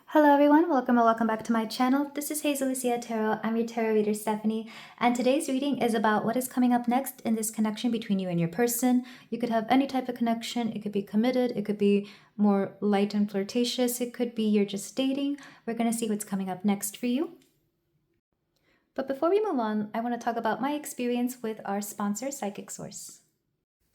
Hello everyone, welcome back to my channel. This is Hazel Lucia Tarot. I'm your tarot reader Stephanie, and today's reading is about what is coming up next in this connection between you and your person. You could have any type of connection. It could be committed, it could be more light and flirtatious, it could be you're just dating. We're going to see what's coming up next for you. But before we move on, I want to talk about my experience with our sponsor, Psychic Source.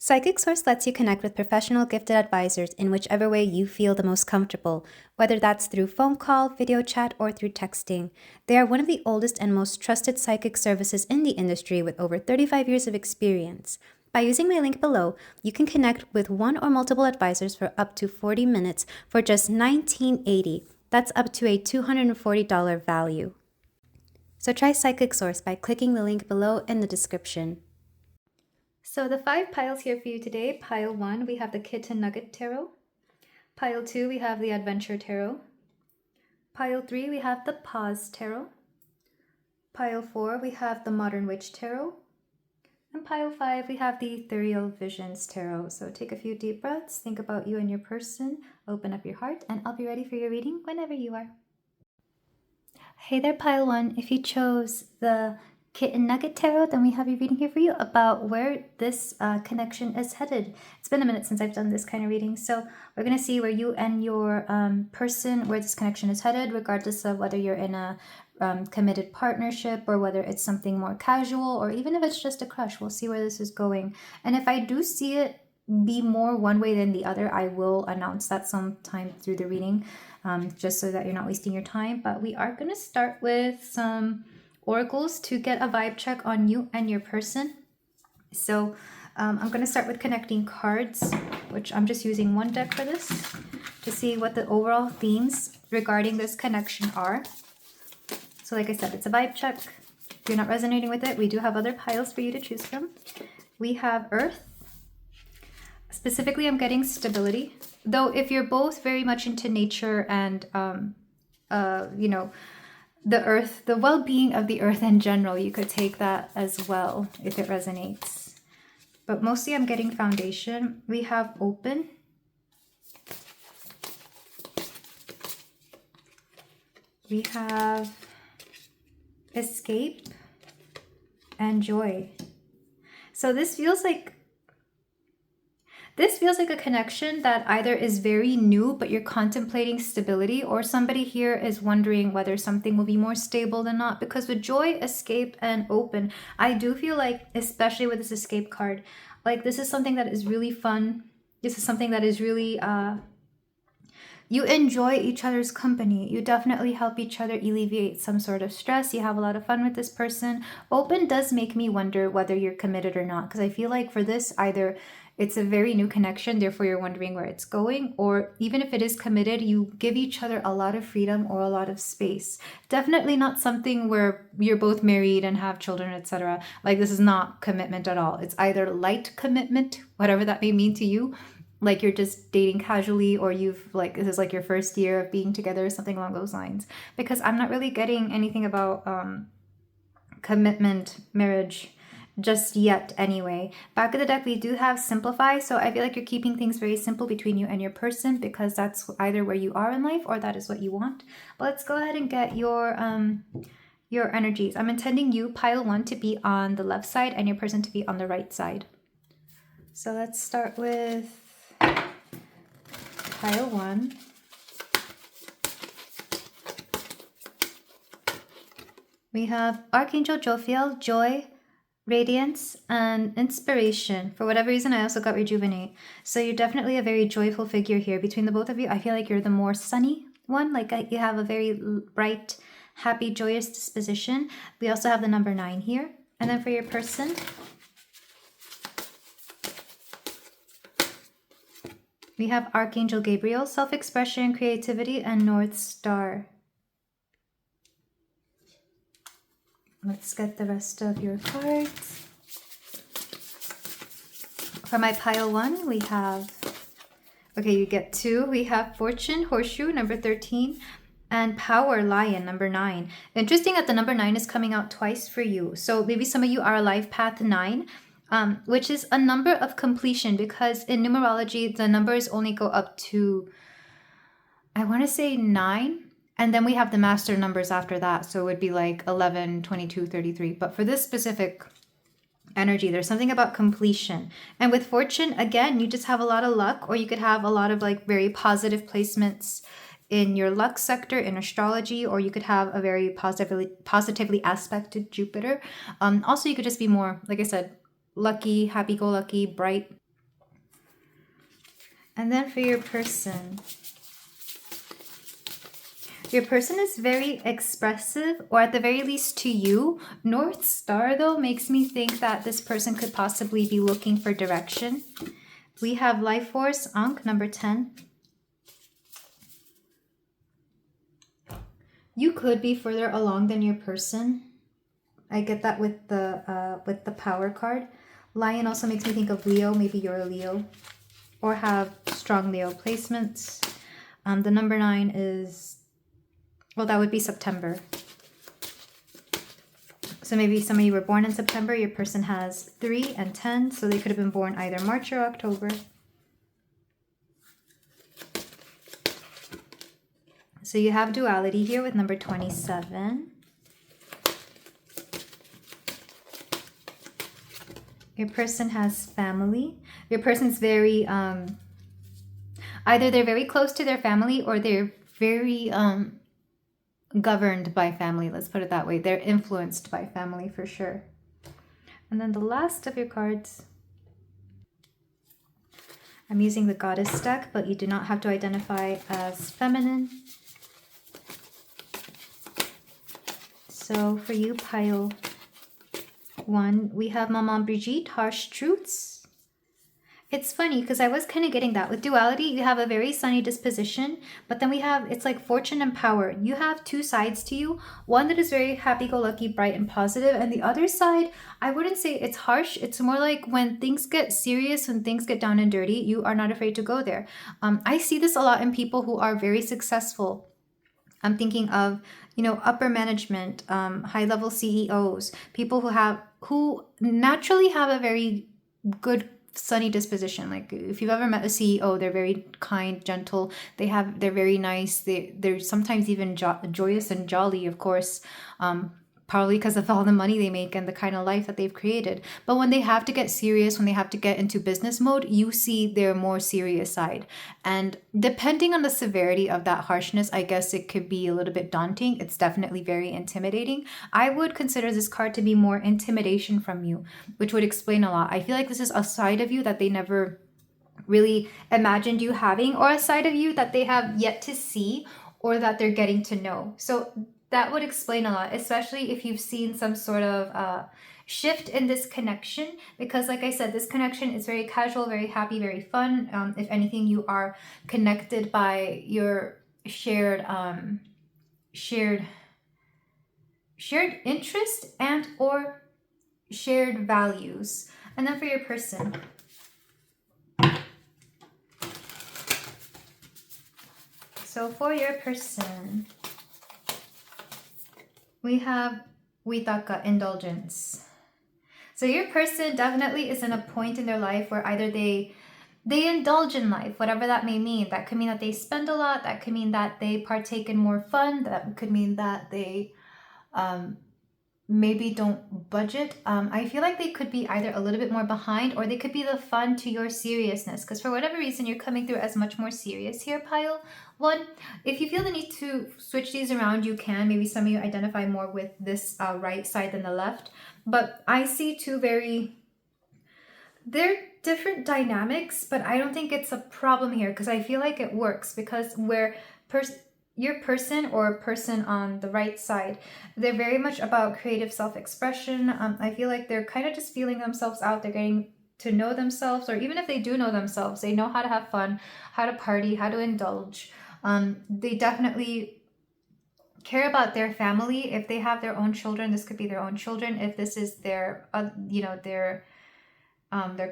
Psychic Source lets you connect with professional gifted advisors in whichever way you feel the most comfortable, whether that's through phone call, video chat, or through texting. They are one of the oldest and most trusted psychic services in the industry with over 35 years of experience. By using my link below, you can connect with one or multiple advisors for up to 40 minutes for just $19.80. That's up to a $240 value. So try Psychic Source by clicking the link below in the description. So the 5 piles here for you today. Pile 1, we have the Kitten Nugget Tarot. Pile 2, we have the Adventure Tarot. Pile 3, we have the Paws Tarot. Pile 4, we have the Modern Witch Tarot. And pile 5, we have the Ethereal Visions Tarot. So take a few deep breaths, think about you and your person, open up your heart, and I'll be ready for your reading whenever you are. Hey there, pile 1. If you chose the Kitten Nugget Tarot, then we have a reading here for you about where this connection is headed. It's been a minute since I've done this kind of reading, so we're going to see where you and your person, where this connection is headed, regardless of whether you're in a committed partnership or whether it's something more casual or even if it's just a crush. We'll see where this is going. And if I do see it be more one way than the other, I will announce that sometime through the reading, just so that you're not wasting your time. But we are going to start with some oracles to get a vibe check on you and your person. So I'm going to start with connecting cards, which I'm just using one deck for this to see what the overall themes regarding this connection are. So like I said, it's a vibe check. If you're not resonating with it, we do have other piles for you to choose from. We have Earth. Specifically, I'm getting stability. Though if you're both very much into nature and, you know, the earth, the well-being of the earth in general, you could take that as well if it resonates. But mostly I'm getting foundation. We have open. We have escape and joy. So this feels like a connection that either is very new, but you're contemplating stability, or somebody here is wondering whether something will be more stable than not. Because with joy, escape, and open, I do feel like, especially with this escape card, like this is something that is really fun. This is something that is really, you enjoy each other's company. You definitely help each other alleviate some sort of stress. You have a lot of fun with this person. Open does make me wonder whether you're committed or not, because I feel like for this, either it's a very new connection, therefore you're wondering where it's going, or even if it is committed, you give each other a lot of freedom or a lot of space. Definitely not something where you're both married and have children, etc. Like this is not commitment at all. It's either light commitment, whatever that may mean to you, like you're just dating casually, or you've like, this is like your first year of being together, something along those lines. Because I'm not really getting anything about commitment, marriage, just yet anyway. Back of the deck, we do have simplify. So I feel like you're keeping things very simple between you and your person, because that's either where you are in life or that is what you want. But let's go ahead and get your energies. I'm intending you, pile 1, to be on the left side and your person to be on the right side. So let's start with pile 1. We have Archangel Jophiel, joy, radiance, and inspiration. For whatever reason, I also got rejuvenate. So you're definitely a very joyful figure here. Between the both of you, I feel like you're the more sunny one. Like you have a very bright, happy, joyous disposition. We also have the number 9 here. And then for your person, we have Archangel Gabriel, self-expression, creativity, and North Star. Let's get the rest of your cards. For my pile 1, we have, okay, you get 2. We have Fortune, Horseshoe, number 13, and Power, Lion, number 9. Interesting that the number 9 is coming out twice for you. So maybe some of you are life path 9, which is a number of completion, because in numerology, the numbers only go up to, I want to say 9. And then we have the master numbers after that. So it would be like 11, 22, 33. But for this specific energy, there's something about completion. And with fortune, again, you just have a lot of luck, or you could have a lot of like very positive placements in your luck sector in astrology, or you could have a very positively aspected Jupiter. Also, you could just be more, like I said, lucky, happy-go-lucky, bright. And then for your person is very expressive, or at the very least to you. North Star, though, makes me think that this person could possibly be looking for direction. We have Life Force, Ankh, number 10. You could be further along than your person. I get that with the Power card. Lion also makes me think of Leo. Maybe you're a Leo, or have strong Leo placements. The number 9 is, well, that would be September. So maybe some of you were born in September. Your person has 3 and 10, so they could have been born either March or October. So you have duality here with number 27. Your person has family. Your person's very, either they're very close to their family, or they're very governed by family. Let's put it that way. They're influenced by family for sure. And then the last of your cards. I'm using the Goddess deck, but you do not have to identify as feminine. So for you, pile 1, we have Maman Brigitte, Harsh Truths. It's funny because I was kind of getting that. With duality, you have a very sunny disposition, but then we have, it's like fortune and power. You have 2 sides to you. One that is very happy-go-lucky, bright and positive, and the other side, I wouldn't say it's harsh. It's more like when things get serious, when things get down and dirty, you are not afraid to go there. I see this a lot in people who are very successful. I'm thinking of, you know, upper management, high-level CEOs, people who naturally have a very good sunny disposition. Like if you've ever met a CEO, they're very kind, gentle. They're very nice. They're sometimes even joyous and jolly, of course. Probably because of all the money they make and the kind of life that they've created. But when they have to get serious, when they have to get into business mode, you see their more serious side. And depending on the severity of that harshness, I guess it could be a little bit daunting. It's definitely very intimidating. I would consider this card to be more intimidation from you, which would explain a lot. I feel like this is a side of you that they never really imagined you having, or a side of you that they have yet to see, or that they're getting to know. So that would explain a lot, especially if you've seen some sort of shift in this connection, because like I said, this connection is very casual, very happy, very fun. If anything, you are connected by your shared interest and or shared values. And then for your person, so for your person, we have Vitaka, indulgence. So your person definitely is in a point in their life where either they indulge in life, whatever that may mean. That could mean that they spend a lot. That could mean that they partake in more fun. That could mean that they maybe don't budget. I feel like they could be either a little bit more behind, or they could be the fun to your seriousness, because for whatever reason you're coming through as much more serious here, pile 1. If you feel the need to switch these around, you can. Maybe some of you identify more with this right side than the left, but I see 2 they're different dynamics, but I don't think it's a problem here, because I feel like it works, because where your person, or person on the right side, they're very much about creative self-expression. I feel like they're kind of just feeling themselves out. They're getting to know themselves, or even if they do know themselves, they know how to have fun, how to party, how to indulge. They definitely care about their family. If they have their own children, this could be their own children. If this is their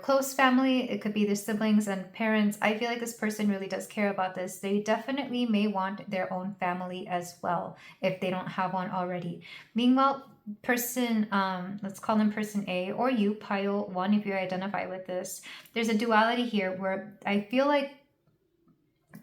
close family, it could be their siblings and parents. I feel like this person really does care about this. They definitely may want their own family as well, if they don't have one already. Meanwhile, person, let's call them person A, or you, pile 1, if you identify with this, there's a duality here where I feel like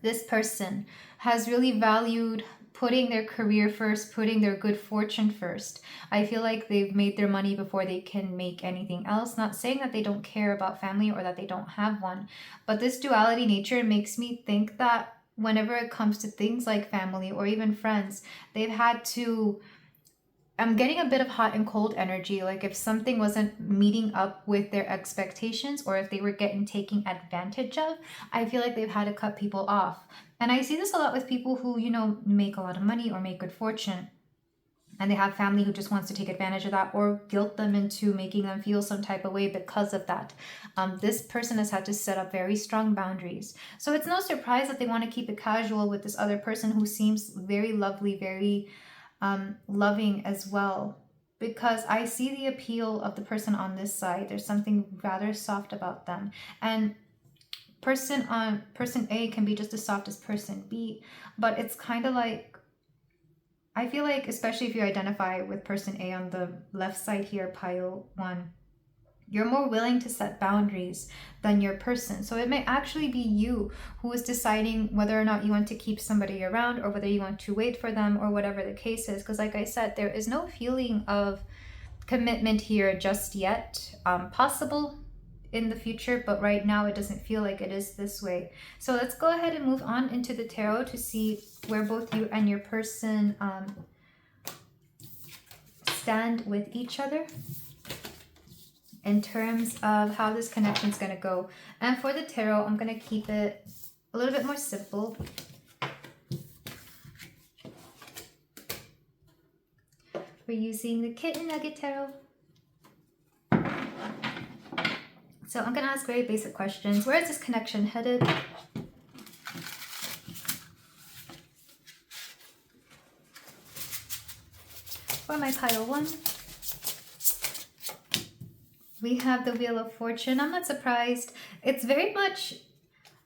this person has really valued putting their career first, putting their good fortune first. I feel like they've made their money before they can make anything else. Not saying that they don't care about family or that they don't have one, but this duality nature makes me think that whenever it comes to things like family or even friends, they've had to, I'm getting a bit of hot and cold energy. Like if something wasn't meeting up with their expectations, or if they were getting taken advantage of, I feel like they've had to cut people off. And I see this a lot with people who, you know, make a lot of money or make good fortune, and they have family who just wants to take advantage of that or guilt them into making them feel some type of way because of that. This person has had to set up very strong boundaries. So it's no surprise that they want to keep it casual with this other person who seems very lovely, very loving as well, because I see the appeal of the person on this side. There's something rather soft about them, and person A can be just as soft as person B, but it's kind of like, I feel like, especially if you identify with person A on the left side here, pile 1, you're more willing to set boundaries than your person. So it may actually be you who is deciding whether or not you want to keep somebody around, or whether you want to wait for them, or whatever the case is. Because like I said, there is no feeling of commitment here just yet. Possible in the future, but right now it doesn't feel like it is this way. So let's go ahead and move on into the tarot to see where both you and your person stand with each other in terms of how this connection is going to go. And for the tarot, I'm going to keep it a little bit more simple. We're using the Kitten Nugget Tarot. So I'm going to ask very basic questions. Where is this connection headed? For my pile 1. We have the Wheel of Fortune. I'm not surprised. It's very much,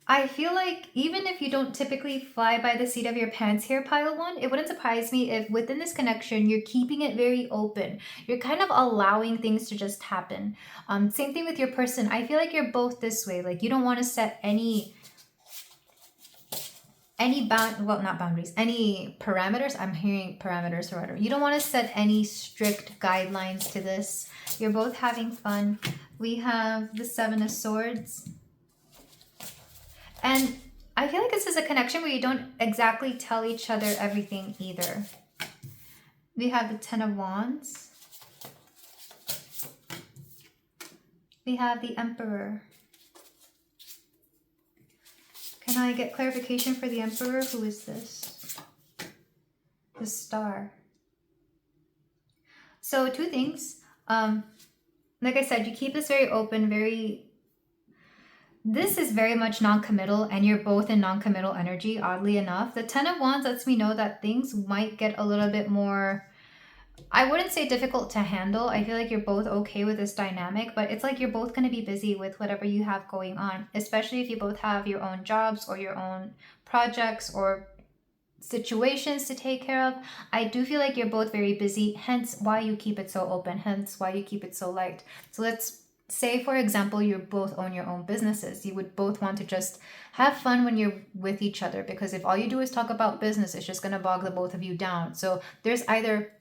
I feel like even if you don't typically fly by the seat of your pants here, pile 1, it wouldn't surprise me if within this connection, you're keeping it very open. You're kind of allowing things to just happen. Same thing with your person. I feel like you're both this way. Like you don't want to set any not boundaries, any parameters. I'm hearing parameters or whatever. You don't want to set any strict guidelines to this. You're both having fun. We have the 7 of Swords. And I feel like this is a connection where you don't exactly tell each other everything either. We have the 10 of Wands. We have the Emperor. Can I get clarification for the Emperor? Who is this? The Star. So 2 things. Like I said, you keep this very open, this is very much non-committal, and you're both in non-committal energy, oddly enough. The 10 of Wands lets me know that things might get a little bit more, I wouldn't say difficult to handle. I feel like you're both okay with this dynamic, but it's like you're both going to be busy with whatever you have going on, especially if you both have your own jobs or your own projects or situations to take care of. I do feel like you're both very busy, hence why you keep it so open, hence why you keep it so light. So let's say, for example, you both own your own businesses. You would both want to just have fun when you're with each other, because if all you do is talk about business, it's just going to bog the both of you down. So there's either,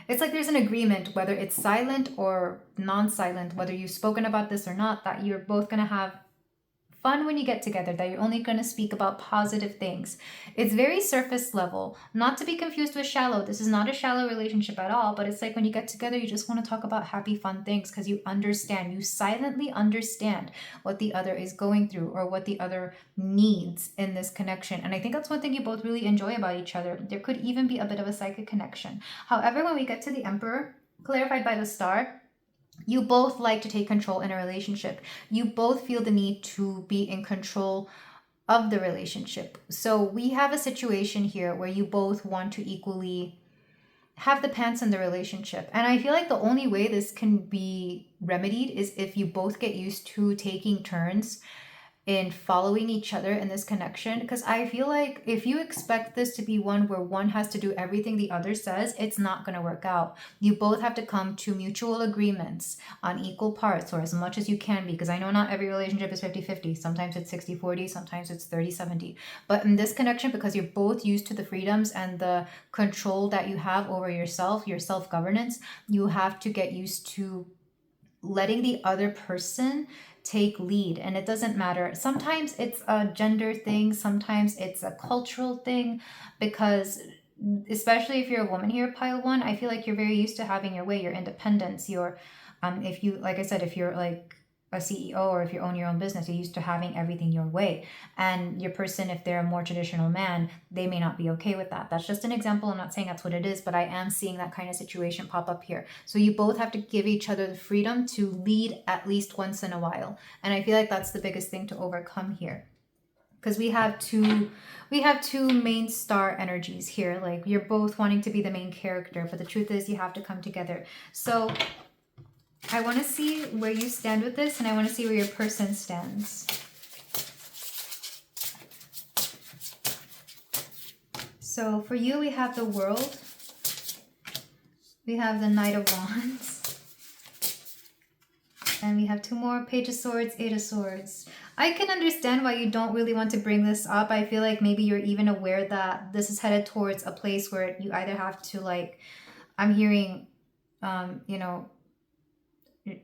it's like there's an agreement, whether it's silent or non-silent, whether you've spoken about this or not, that you're both going to have fun when you get together, that you're only going to speak about positive things. It's very surface level, not to be confused with shallow. This is not a shallow relationship at all, but it's like when you get together, you just want to talk about happy, fun things because you understand, you silently understand what the other is going through or what the other needs in this connection. And I think that's one thing you both really enjoy about each other. There could even be a bit of a psychic connection. However, when we get to the Emperor, clarified by the Star, you both like to take control in a relationship. You both feel the need to be in control of the relationship. So we have a situation here where you both want to equally have the pants in the relationship. And I feel like the only way this can be remedied is if you both get used to taking turns in following each other in this connection, because I feel like if you expect this to be one where one has to do everything the other says, it's not going to work out. You both have to come to mutual agreements on equal parts, or as much as you can be, because I know not every relationship is 50-50. Sometimes it's 60-40, sometimes it's 30-70. But in this connection, because you're both used to the freedoms and the control that you have over yourself, your self-governance, you have to get used to letting the other person take lead. And it doesn't matter. Sometimes it's a gender thing, sometimes it's a cultural thing, because especially if you're a woman here, pile one, I feel like you're very used to having your way, your independence, your if you, like I said, if you're like a CEO or if you own your own business, you're used to having everything your way. And your person, if they're a more traditional man, they may not be okay with that. That's just an example. I'm not saying that's what it is, but I am seeing that kind of situation pop up here. So you both have to give each other the freedom to lead at least once in a while. And I feel like that's the biggest thing to overcome here. Because we have two main star energies here. Like, you're both wanting to be the main character, but the truth is you have to come together. So I want to see where you stand with this, and I want to see where your person stands. So for you, we have the World. We have the Knight of Wands. And we have two more, Page of Swords, Eight of Swords. I can understand why you don't really want to bring this up. I feel like maybe you're even aware that this is headed towards a place where you either have to, like, I'm hearing, you know,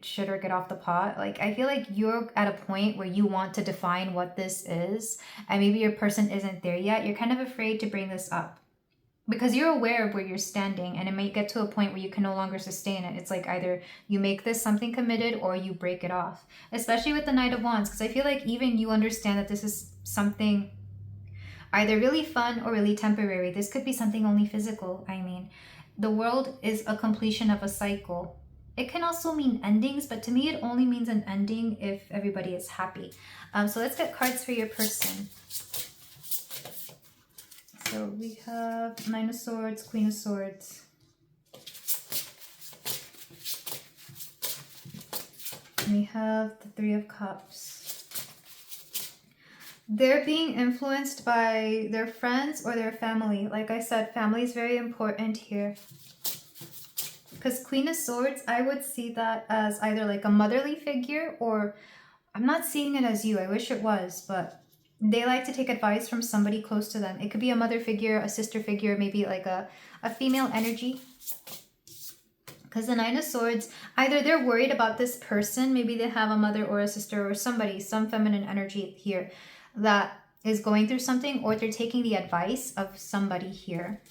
shit or get off the pot. Like, I feel like you're at a point where you want to define what this is, and maybe your person isn't there yet. You're kind of afraid to bring this up because you're aware of where you're standing, and it might get to a point where you can no longer sustain it. It's like either you make this something committed or you break it off, especially with the Knight of Wands, because I feel like even you understand that this is something either really fun or really temporary. This could be something only physical. I mean, the World is a completion of a cycle. It can also mean endings, but to me it only means an ending if everybody is happy. So let's get cards for your person. So we have Nine of Swords, Queen of Swords. We have the Three of Cups. They're being influenced by their friends or their family. Like I said, family is very important here. Because Queen of Swords, I would see that as either like a motherly figure, or I'm not seeing it as you. I wish it was, but they like to take advice from somebody close to them. It could be a mother figure, a sister figure, maybe like a female energy. Because the Nine of Swords, either they're worried about this person, maybe they have a mother or a sister or somebody, some feminine energy here that is going through something, or they're taking the advice of somebody here.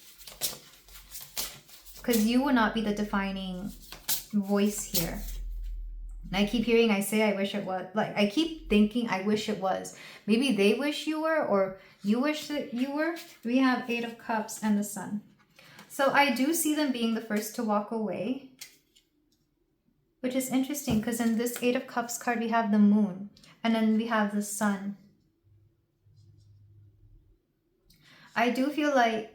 Because you will not be the defining voice here. And I keep hearing, I say, I wish it was. Like, I keep thinking, I wish it was. Maybe they wish you were, or you wish that you were. We have Eight of Cups and the Sun. So I do see them being the first to walk away. Which is interesting, because in this Eight of Cups card, we have the Moon. And then we have the Sun. I do feel like,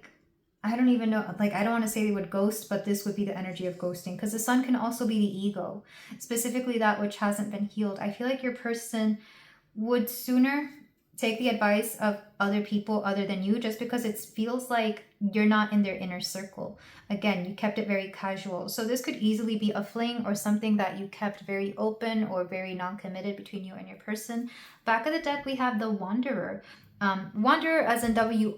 I don't even know, like, I don't want to say they would ghost, but this would be the energy of ghosting, because the Sun can also be the ego, specifically that which hasn't been healed. I feel like your person would sooner take the advice of other people other than you, just because it feels like you're not in their inner circle. Again, you kept it very casual. So this could easily be a fling or something that you kept very open or very non-committed between you and your person. Back of the deck, we have the Wanderer. Wanderer as in W-O-N-D-E-R-E-R,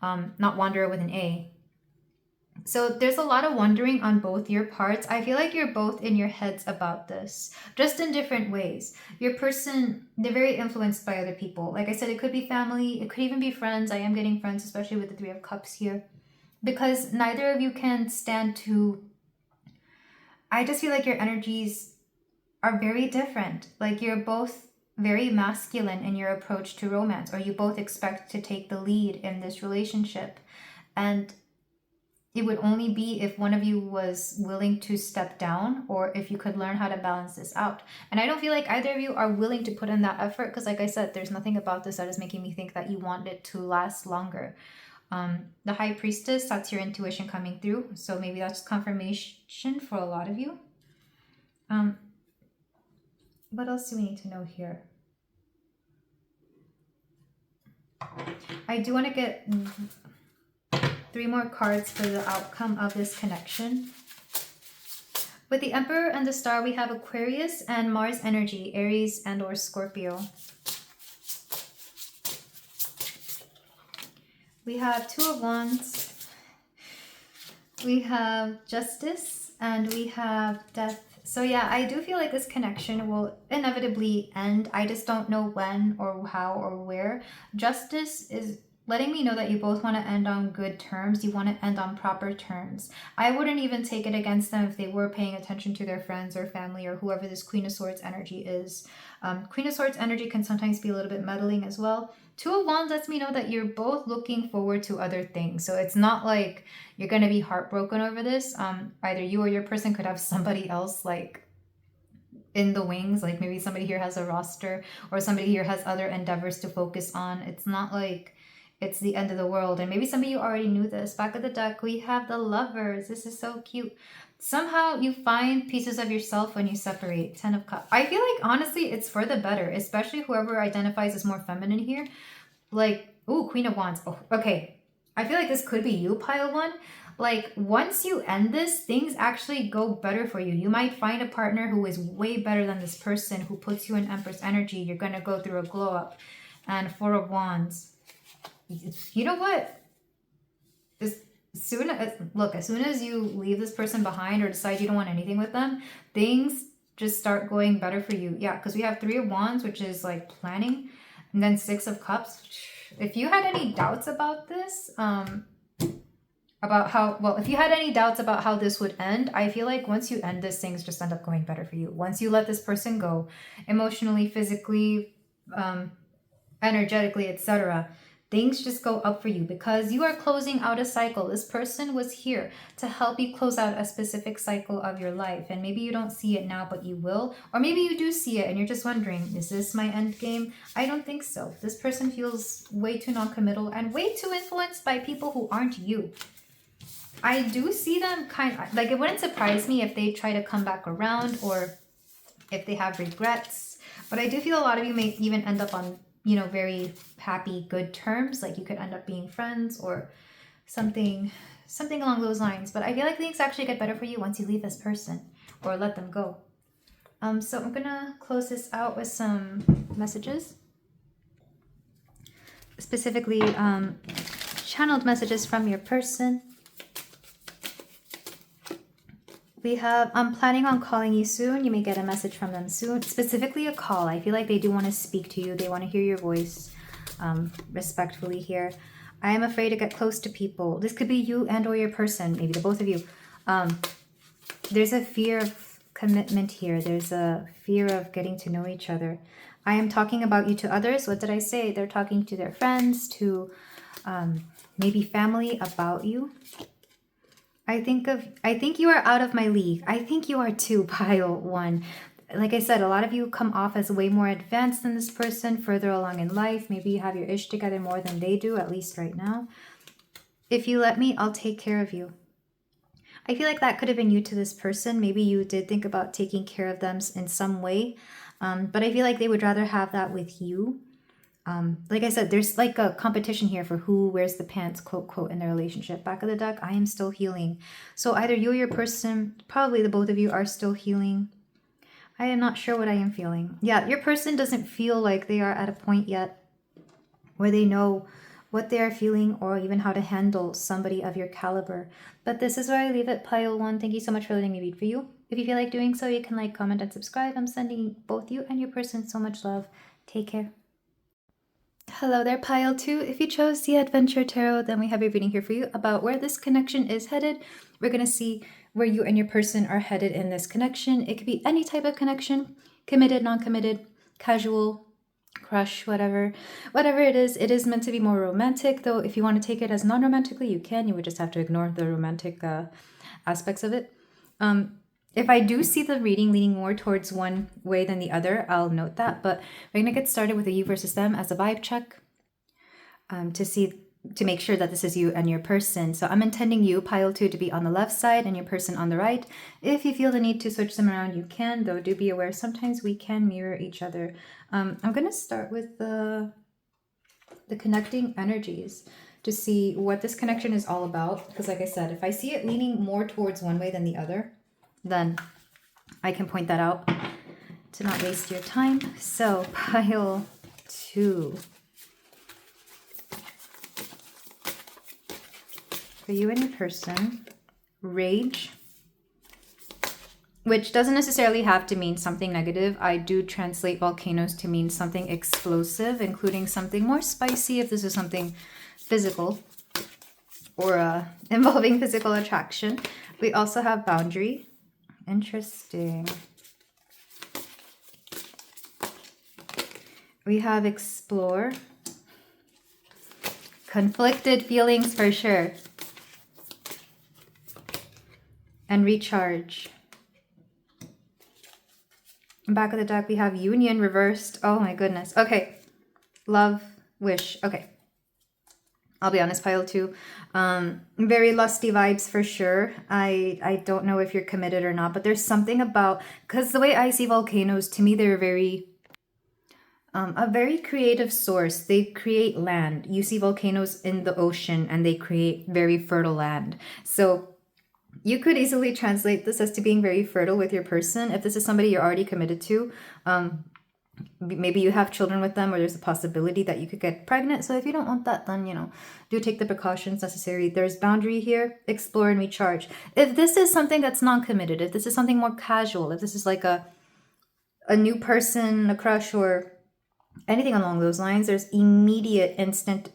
not wanderer with an A. So there's a lot of wondering on both your parts. I feel like you're both in your heads about this, just in different ways. Your person, they're very influenced by other people. Like I said, it could be family, it could even be friends. I am getting friends, especially with the Three of Cups here, because neither of you can stand to, I just feel like your energies are very different. Like, you're both very masculine in your approach to romance, or you both expect to take the lead in this relationship, and it would only be if one of you was willing to step down, or if you could learn how to balance this out. And I don't feel like either of you are willing to put in that effort, because like I said, there's nothing about this that is making me think that you want it to last longer. The High Priestess, that's your intuition coming through, so maybe that's confirmation for a lot of you. What else do we need to know here? I do want to get 3 more cards for the outcome of this connection. With the Emperor and the Star, we have Aquarius and Mars energy, Aries and or Scorpio. We have 2 of Wands. We have Justice and we have Death. So yeah, I do feel like this connection will inevitably end. I just don't know when or how or where. Justice is letting me know that you both want to end on good terms. You want to end on proper terms. I wouldn't even take it against them if they were paying attention to their friends or family or whoever this Queen of Swords energy is. Queen of Swords energy can sometimes be a little bit meddling as well. 2 of Wands lets me know that you're both looking forward to other things. So it's not like you're going to be heartbroken over this. Either you or your person could have somebody else like in the wings. Like maybe somebody here has a roster or somebody here has other endeavors to focus on. It's not like it's the end of the world. And maybe some of you already knew this. Back of the deck, we have the Lovers. This is so cute. Somehow you find pieces of yourself when you separate. 10 of Cups. I feel like, honestly, it's for the better, especially whoever identifies as more feminine here. Like, ooh, Queen of Wands. Oh, okay. I feel like this could be you, pile 1. Like, once you end this, things actually go better for you. You might find a partner who is way better than this person, who puts you in Empress energy. You're going to go through a glow up. And 4 of Wands. You know what? As soon as you leave this person behind or decide you don't want anything with them, things just start going better for you. Yeah, because we have 3 of Wands, which is like planning, and then 6 of Cups. If you had any doubts about this, if you had any doubts about how this would end, I feel like once you end this, things just end up going better for you. Once you let this person go, emotionally, physically, energetically, etc., things just go up for you because you are closing out a cycle. This person was here to help you close out a specific cycle of your life. And maybe you don't see it now, but you will. Or maybe you do see it and you're just wondering, is this my end game? I don't think so. This person feels way too non-committal and way too influenced by people who aren't you. I do see them it wouldn't surprise me if they try to come back around or if they have regrets. But I do feel a lot of you may even end up on very happy, good terms. Like you could end up being friends or something along those lines. But I feel like things actually get better for you once you leave this person or let them go. So I'm gonna close this out with some messages, specifically channeled messages from your person. We have, I'm planning on calling you soon. You may get a message from them soon. Specifically a call. I feel like they do want to speak to you. They want to hear your voice respectfully here. I am afraid to get close to people. This could be you and or your person. Maybe the both of you. There's a fear of commitment here. There's a fear of getting to know each other. I am talking about you to others. What did I say? They're talking to their friends, to maybe family about you. I think you are out of my league. I think you are too, pile 1. Like I said, a lot of you come off as way more advanced than this person, further along in life. Maybe you have your ish together more than they do, at least right now. If you let me, I'll take care of you. I feel like that could have been you to this person. Maybe you did think about taking care of them in some way. But I feel like they would rather have that with you. Like I said, there's like a competition here for who wears the pants, quote, quote, in their relationship. Back of the deck, I am still healing. So either you or your person, probably the both of you, are still healing. I am not sure what I am feeling. Yeah, your person doesn't feel like they are at a point yet where they know what they are feeling or even how to handle somebody of your caliber. But this is where I leave it, pile 1. Thank you so much for letting me read for you. If you feel like doing so, you can like, comment, and subscribe. I'm sending both you and your person so much love. Take care. Hello there, pile 2. If you chose the Adventure Tarot, then we have a reading here for you about where this connection is headed. We're going to see where you and your person are headed in this connection. It could be any type of connection, committed, non-committed, casual, crush, whatever it is meant to be more romantic. Though if you want to take it as non-romantically, you can. You would just have to ignore the romantic aspects of it. If I do see the reading leaning more towards one way than the other, I'll note that. But we're going to get started with the you versus them as a vibe check to see to make sure that this is you and your person. So I'm intending you, pile 2, to be on the left side and your person on the right. If you feel the need to switch them around, you can, though do be aware sometimes we can mirror each other. I'm going to start with the connecting energies to see what this connection is all about. Because like I said, if I see it leaning more towards one way than the other, then I can point that out to not waste your time. So pile 2. For you and your person, rage, which doesn't necessarily have to mean something negative. I do translate volcanoes to mean something explosive, including something more spicy if this is something physical or involving physical attraction. We also have boundary. Interesting. We have explore. Conflicted feelings for sure. And recharge. Back of the deck, we have union reversed. Oh my goodness. Okay. Love, wish. Okay. I'll be honest, pile 2. Very lusty vibes for sure. I don't know if you're committed or not, but there's something about, because the way I see volcanoes, to me, they're very, a very creative source. They create land. You see volcanoes in the ocean and they create very fertile land. So you could easily translate this as to being very fertile with your person. If this is somebody you're already committed to, maybe you have children with them, or there's a possibility that you could get pregnant. So if you don't want that, then, you know, do take the precautions necessary. There's boundary here, explore and recharge. If this is something that's non-committed, if this is something more casual, if this is like a new person, a crush, or anything along those lines, there's immediate, instant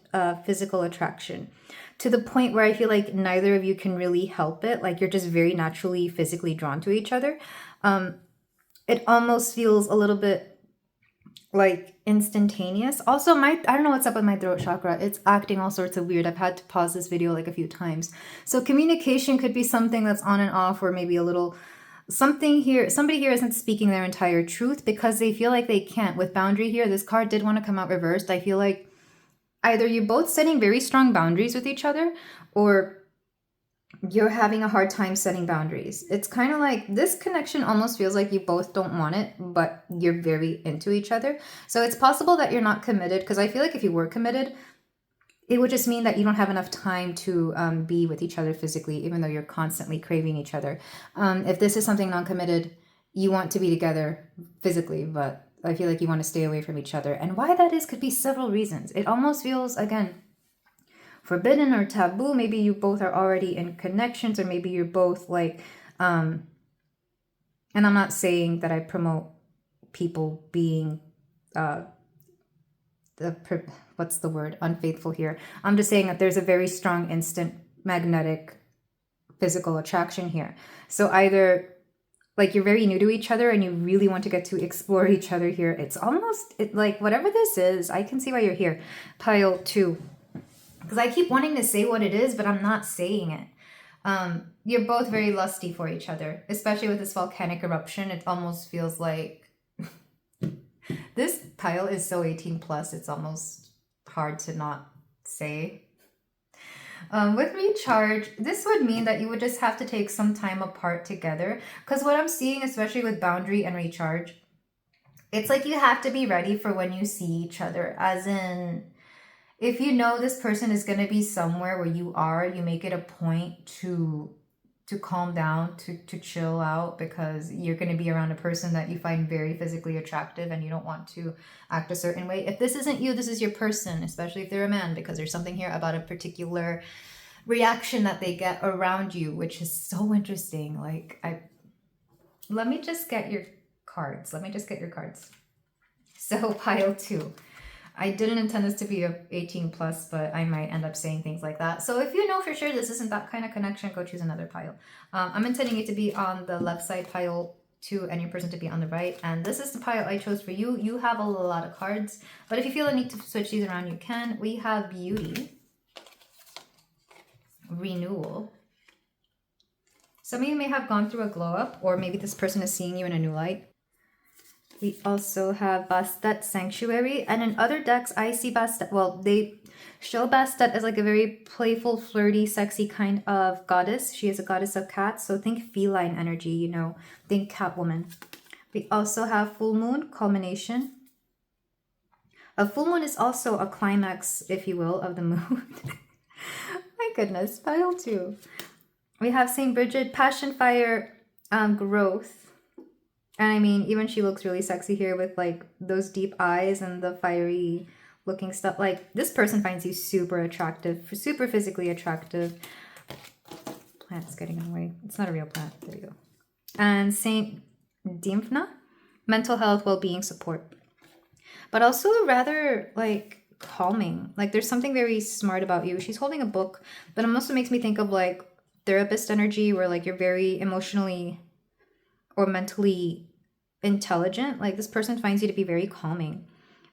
physical attraction. To the point where I feel like neither of you can really help it. Like you're just very naturally physically drawn to each other. It almost feels a little bit like instantaneous. Also, I don't know what's up with my throat chakra. It's acting all sorts of weird. I've had to pause this video like a few times. So communication could be something that's on and off, or maybe a little something here. Somebody here isn't speaking their entire truth because they feel like they can't. With boundary here, this card did want to come out reversed. I feel like either you're both setting very strong boundaries with each other, or you're having a hard time setting boundaries. It's kind of like this connection almost feels like you both don't want it, but you're very into each other. So it's possible that you're not committed, because I feel like if you were committed, it would just mean that you don't have enough time to be with each other physically, even though you're constantly craving each other. If this is something non-committed, you want to be together physically, but I feel like you want to stay away from each other. And why that is could be several reasons. It almost feels, again, forbidden or taboo. Maybe you both are already in connections, or maybe you're both like, and I'm not saying that I promote people being, what's the word? Unfaithful here. I'm just saying that there's a very strong instant magnetic physical attraction here. So either like you're very new to each other and you really want to get to explore each other here. It's almost like whatever this is, I can see why you're here. Pile 2. Because I keep wanting to say what it is, but I'm not saying it. You're both very lusty for each other, especially with this volcanic eruption. It almost feels like this pile is so 18 plus. It's almost hard to not say. With recharge, this would mean that you would just have to take some time apart together. Because what I'm seeing, especially with boundary and recharge, it's like you have to be ready for when you see each other. As in, if you know this person is going to be somewhere where you are, you make it a point to calm down, to chill out, because you're going to be around a person that you find very physically attractive and you don't want to act a certain way. If this isn't you, this is your person, especially if they're a man, because there's something here about a particular reaction that they get around you, which is so interesting. Like, let me just get your cards. So pile 2. I didn't intend this to be a 18 plus, but I might end up saying things like that. So if you know for sure this isn't that kind of connection, go choose another pile. I'm intending it to be on the left side, pile 2, and your person to be on the right. And this is the pile I chose for you. You have a lot of cards, but if you feel a need to switch these around, you can. We have beauty, renewal. Some of you may have gone through a glow up, or maybe this person is seeing you in a new light. We also have Bastet Sanctuary, and in other decks, I see Bastet. Well, Show Bastet is like a very playful, flirty, sexy kind of goddess. She is a goddess of cats, so think feline energy, you know, think Catwoman. We also have full moon, culmination. A full moon is also a climax, if you will, of the moon. My goodness, pile 2. We have St. Bridget, passion, fire, growth. And I mean, even she looks really sexy here with like those deep eyes and the fiery looking stuff. Like, this person finds you super attractive, super physically attractive. Plant's getting in the way. It's not a real plant. There you go. And Saint Dimphna, mental health, well-being, support. But also rather like calming. Like, there's something very smart about you. She's holding a book, but it also makes me think of like therapist energy, where like you're very emotionally or mentally intelligent. Like, this person finds you to be very calming.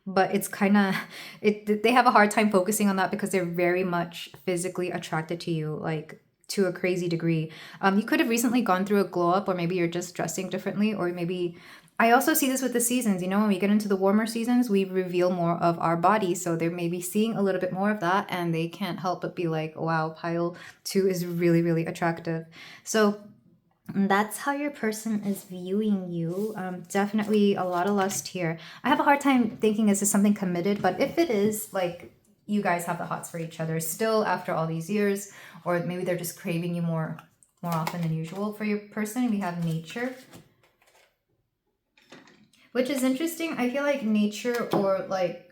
But it's kind of, they have a hard time focusing on that because they're very much physically attracted to you, like to a crazy degree. You could have recently gone through a glow up, or maybe you're just dressing differently, or maybe, I also see this with the seasons, you know, when we get into the warmer seasons, we reveal more of our body. So they're maybe seeing a little bit more of that, and they can't help but be like, wow, pile 2 is really, really attractive. So that's how your person is viewing you. Definitely a lot of lust here. I have a hard time thinking this is something committed, but if it is, like, you guys have the hots for each other still after all these years, or maybe they're just craving you more often than usual. For your person, we have nature, which is interesting. I feel like nature, or like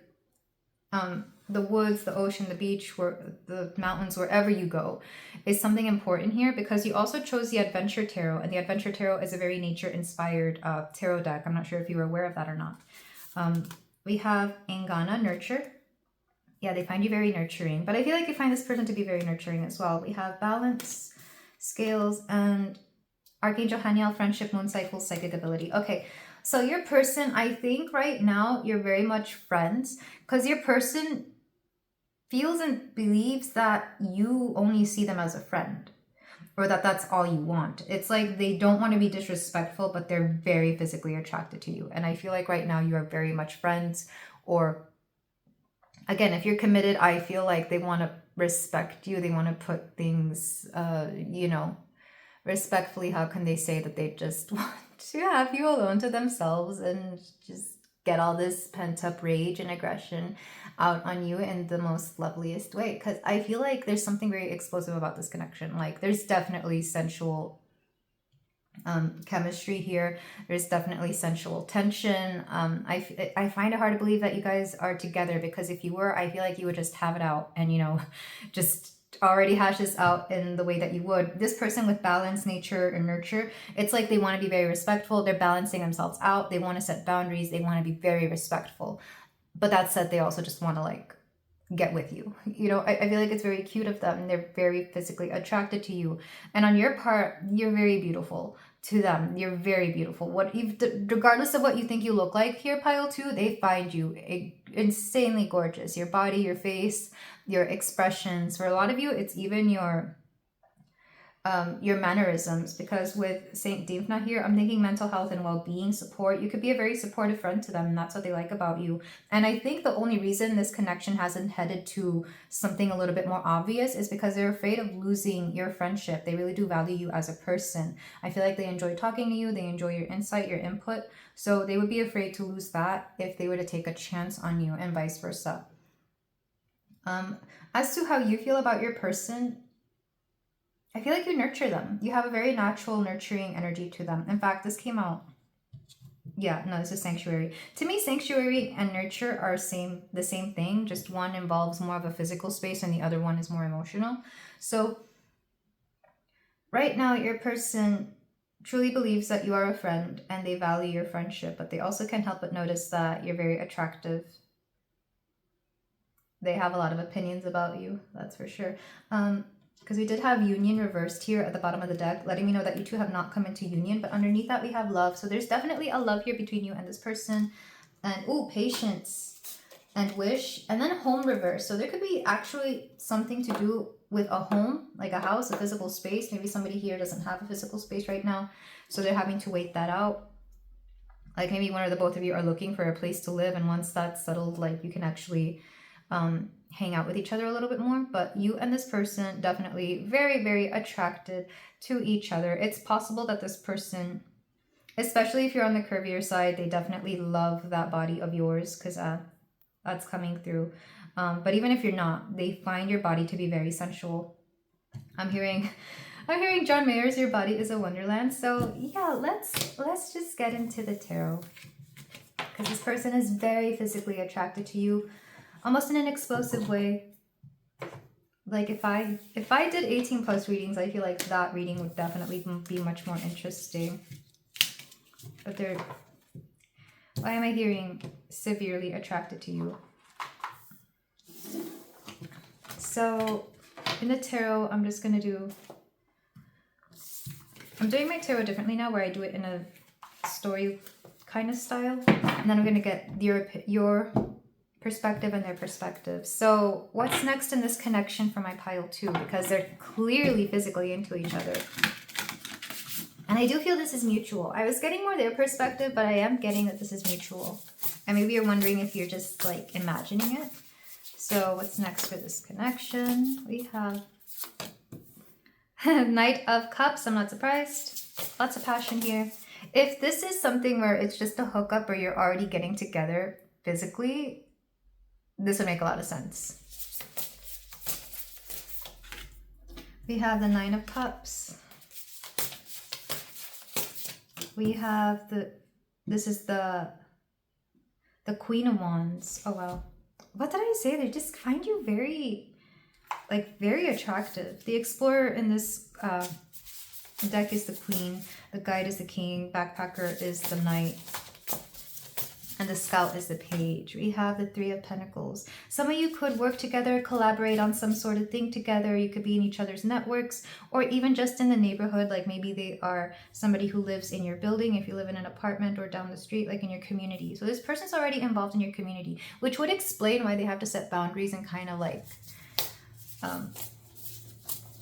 the woods, the ocean, the beach, the mountains, wherever you go, is something important here, because you also chose the Adventure Tarot, and the Adventure Tarot is a very nature-inspired tarot deck. I'm not sure if you were aware of that or not. We have Angana, nurture. Yeah, they find you very nurturing, but I feel like you find this person to be very nurturing as well. We have balance, scales, and Archangel Haniel, friendship, moon cycle, psychic ability. Okay, so your person, I think right now you're very much friends, because your person feels and believes that you only see them as a friend, or that that's all you want. It's like they don't want to be disrespectful, but they're very physically attracted to you. And I feel like right now you are very much friends, or again, if you're committed, I feel like they want to respect you. They want to put things, you know, respectfully. How can they say that they just want to have you alone to themselves and just get all this pent-up rage and aggression out on you in the most loveliest way? Because I feel like there's something very explosive about this connection. Like, there's definitely sensual chemistry here. There's definitely sensual tension. I find it hard to believe that you guys are together, because if you were, I feel like you would just have it out and, you know, just already hash this out in the way that you would. This person with balance, nature, and nurture, it's like they want to be very respectful. They're balancing themselves out. They want to set boundaries. They want to be very respectful. But that said, they also just want to like get with you. You know, I feel like it's very cute of them. They're very physically attracted to you. And on your part, you're very beautiful to them. You're very beautiful. Regardless of what you think you look like here, pile 2, they find you insanely gorgeous. Your body, your face, your expressions. For a lot of you, it's even your mannerisms, because with Saint Dimphna here, I'm thinking mental health and well-being, support. You could be a very supportive friend to them, and that's what they like about you. And I think the only reason this connection hasn't headed to something a little bit more obvious is because they're afraid of losing your friendship. They really do value you as a person. I feel like they enjoy talking to you. They enjoy your insight, your input. So they would be afraid to lose that if they were to take a chance on you, and vice versa. As to how you feel about your person, I feel like you nurture them. You have a very natural nurturing energy to them. In fact, this came out. Yeah, no, this is sanctuary. To me, sanctuary and nurture are the same thing. Just one involves more of a physical space and the other one is more emotional. So right now, your person truly believes that you are a friend and they value your friendship, but they also can't help but notice that you're very attractive. They have a lot of opinions about you, that's for sure. Because we did have union reversed here at the bottom of the deck, letting me know that you two have not come into union, but underneath that we have love. So there's definitely a love here between you and this person. And patience and wish, and then home reverse. So there could be actually something to do with a home, like a house, a physical space. Maybe somebody here doesn't have a physical space right now, so they're having to wait that out. Like maybe one or the both of you are looking for a place to live, and once that's settled, like you can actually hang out with each other a little bit more. But you and this person definitely very, very attracted to each other. It's possible that this person, especially if you're on the curvier side, they definitely love that body of yours, because that's coming through. But even if you're not, they find your body to be very sensual. I'm hearing John Mayer's "Your Body is a Wonderland." So yeah, let's just get into the tarot, because this person is very physically attracted to you, almost in an explosive way. Like if I did 18 plus readings, I feel like that reading would definitely be much more interesting. But why am I hearing severely attracted to you? So in the tarot, I'm doing my tarot differently now, where I do it in a story kind of style. And then I'm going to get your perspective and their perspective. So what's next in this connection for my pile 2? Because they're clearly physically into each other. And I do feel this is mutual. I was getting more their perspective, but I am getting that this is mutual. And maybe you're wondering if you're just like imagining it. So what's next for this connection? We have Knight of Cups. I'm not surprised. Lots of passion here. If this is something where it's just a hookup or you're already getting together physically, this would make a lot of sense. We have the Nine of Cups. We have this is the Queen of Wands. Oh wow. What did I say? They just find you very attractive. The Explorer in this deck is the Queen. The Guide is the King. Backpacker is the Knight. And the Scout is the Page. We have the Three of Pentacles. Some of you could work together, collaborate on some sort of thing together. You could be in each other's networks, or even just in the neighborhood. Like maybe they are somebody who lives in your building, if you live in an apartment, or down the street, like in your community. So this person's already involved in your community, which would explain why they have to set boundaries and kind of like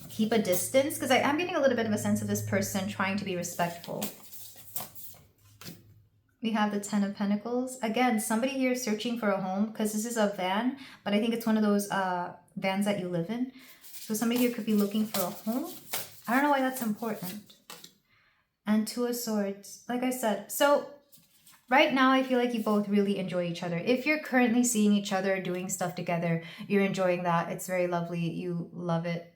keep a distance. Because I am getting a little bit of a sense of this person trying to be respectful. We have the Ten of Pentacles. Again, somebody here is searching for a home, because this is a van, but I think it's one of those vans that you live in. So somebody here could be looking for a home. I don't know why that's important. And Two of Swords, like I said. So right now, I feel like you both really enjoy each other. If you're currently seeing each other, doing stuff together, you're enjoying that. It's very lovely. You love it.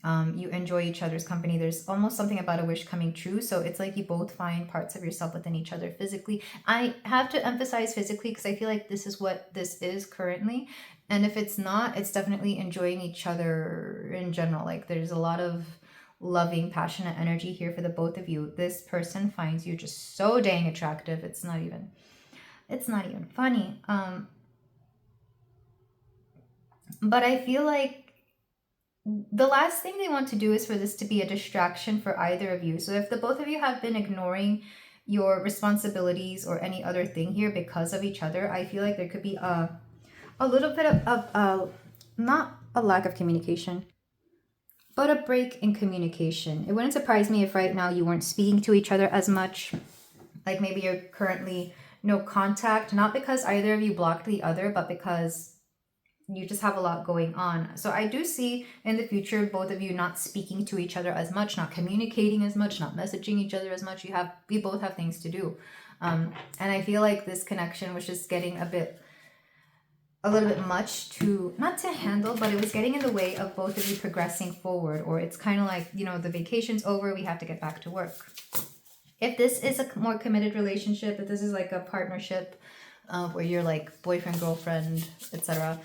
You enjoy each other's company. There's almost something about a wish coming true. So it's like you both find parts of yourself within each other physically. I have to emphasize physically, because I feel like this is what this is currently. And if it's not, it's definitely enjoying each other in general. Like there's a lot of loving, passionate energy here for the both of you. This person finds you just so dang attractive. It's not even funny. But I feel like the last thing they want to do is for this to be a distraction for either of you. So if the both of you have been ignoring your responsibilities or any other thing here because of each other, I feel like there could be a little bit of not a lack of communication, but a break in communication. It wouldn't surprise me if right now you weren't speaking to each other as much. Like maybe you're currently no contact, not because either of you blocked the other, but because you just have a lot going on. So I do see in the future both of you not speaking to each other as much, not communicating as much, not messaging each other as much. We both have things to do. And I feel like this connection was just getting a little bit much not to handle, but it was getting in the way of both of you progressing forward. Or it's kind of like, the vacation's over, we have to get back to work. If this is a more committed relationship, if this is like a partnership where you're like boyfriend, girlfriend, etc.,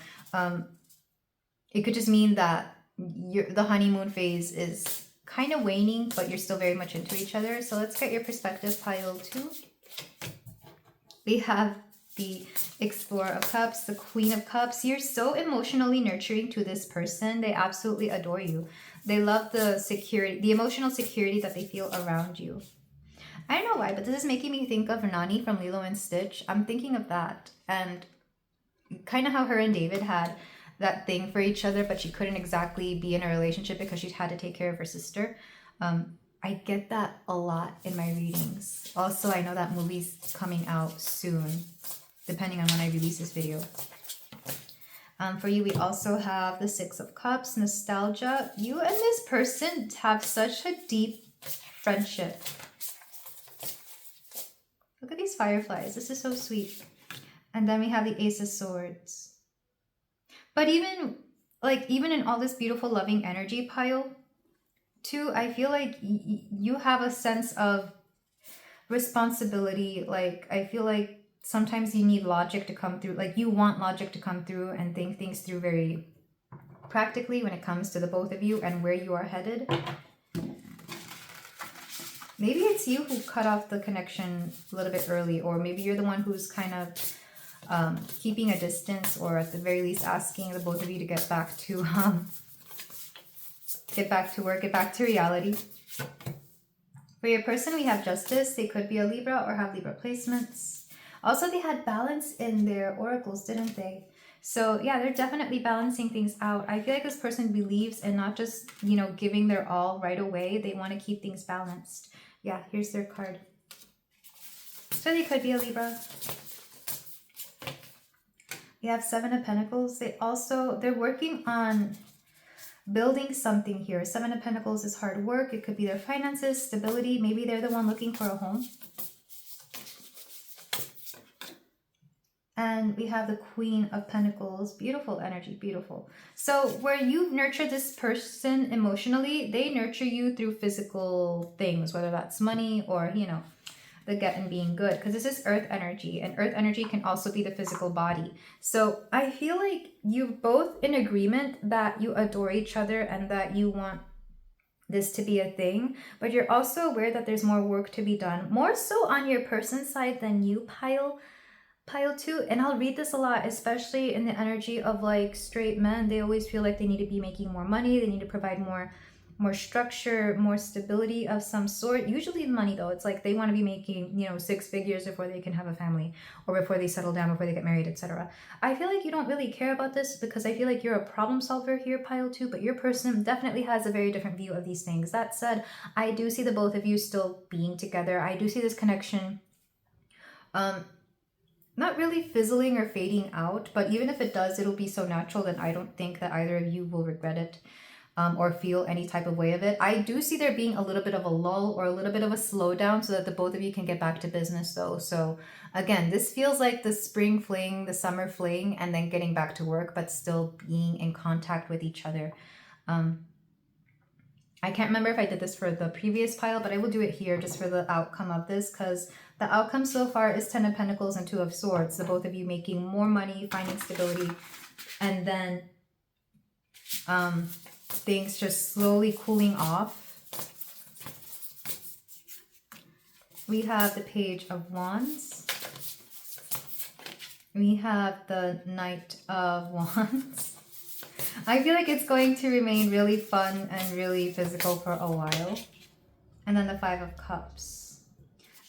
it could just mean that the honeymoon phase is kind of waning, but you're still very much into each other. So let's get your perspective, pile 2. We have the Explorer of Cups, the Queen of Cups. You're so emotionally nurturing to this person. They absolutely adore you. They love the security, the emotional security that they feel around you. I don't know why, but this is making me think of Nani from Lilo and Stitch. I'm thinking of that. And kind of how her and David had that thing for each other, but she couldn't exactly be in a relationship because she had to take care of her sister. I get that a lot in my readings. Also, I know that movie's coming out soon, depending on when I release this video. For you, we also have the Six of Cups, nostalgia. You and this person have such a deep friendship. Look at these fireflies. This is so sweet. And then we have the Ace of Swords. But even in all this beautiful loving energy pile, too, I feel like you have a sense of responsibility. Like, I feel like sometimes you need logic to come through. Like, you want logic to come through and think things through very practically when it comes to the both of you and where you are headed. Maybe it's you who cut off the connection a little bit early, or maybe you're the one who's kind of keeping a distance, or at the very least asking the both of you to get back to work, get back to reality. For your person, we have Justice. They could be a Libra or have Libra placements. Also, they had balance in their oracles, didn't they? So yeah, they're definitely balancing things out. I feel like this person believes in not just, you know, giving their all right away. They want to keep things balanced. Yeah, here's their card. So they could be a Libra. We have Seven of Pentacles. They're working on building something here. Seven of Pentacles is hard work. It could be their finances, stability. Maybe they're the one looking for a home. And we have the Queen of Pentacles. Beautiful energy, beautiful. So where you nurture this person emotionally, they nurture you through physical things, whether that's money or, you know, the getting being good. Because this is earth energy, and earth energy can also be the physical body. So I feel like you're both in agreement that you adore each other and that you want this to be a thing, but you're also aware that there's more work to be done, more so on your person's side than you, pile two. And I'll read this a lot, especially in the energy of like straight men. They always feel like they need to be making more money. They need to provide more structure, more stability of some sort. Usually money, though. It's like they want to be making, you know, 6 figures before they can have a family, or before they settle down, before they get married, etc. I feel like you don't really care about this because I feel like you're a problem solver here, pile 2, but your person definitely has a very different view of these things. That said, I do see the both of you still being together. I do see this connection not really fizzling or fading out, but even if it does, it'll be so natural that I don't think that either of you will regret it or feel any type of way of it. I do see there being a little bit of a lull or a little bit of a slowdown so that the both of you can get back to business though. So again, this feels like the spring fling, the summer fling, and then getting back to work, but still being in contact with each other. I can't remember if I did this for the previous pile, but I will do it here just for the outcome of this, because the outcome so far is 10 of Pentacles and 2 of Swords. The both of you making more money, finding stability, and then things just slowly cooling off. We have the Page of Wands. We have the Knight of Wands. I feel like it's going to remain really fun and really physical for a while. And then the 5 of Cups.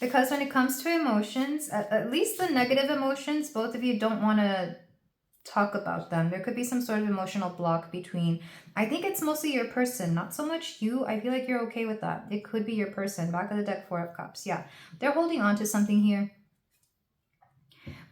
Because when it comes to emotions, at least the negative emotions, both of you don't want to talk about them. There could be some sort of emotional block between. I think it's mostly your person, not so much you. I feel like you're okay with that. It could be your person. Back of the deck, 4 of Cups. Yeah, they're holding on to something here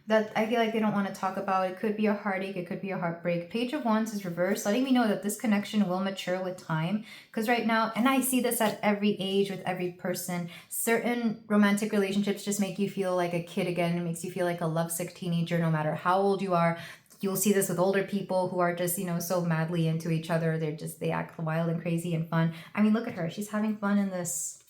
that I feel like they don't want to talk about. It could be a heartache. It could be a heartbreak. Page of Wands is reversed, letting me know that this connection will mature with time. Because right now, and I see this at every age with every person, certain romantic relationships just make you feel like a kid again. It makes you feel like a lovesick teenager no matter how old you are. You'll see this with older people who are just, you know, so madly into each other. They act wild and crazy and fun. I mean, look at her. She's having fun in this,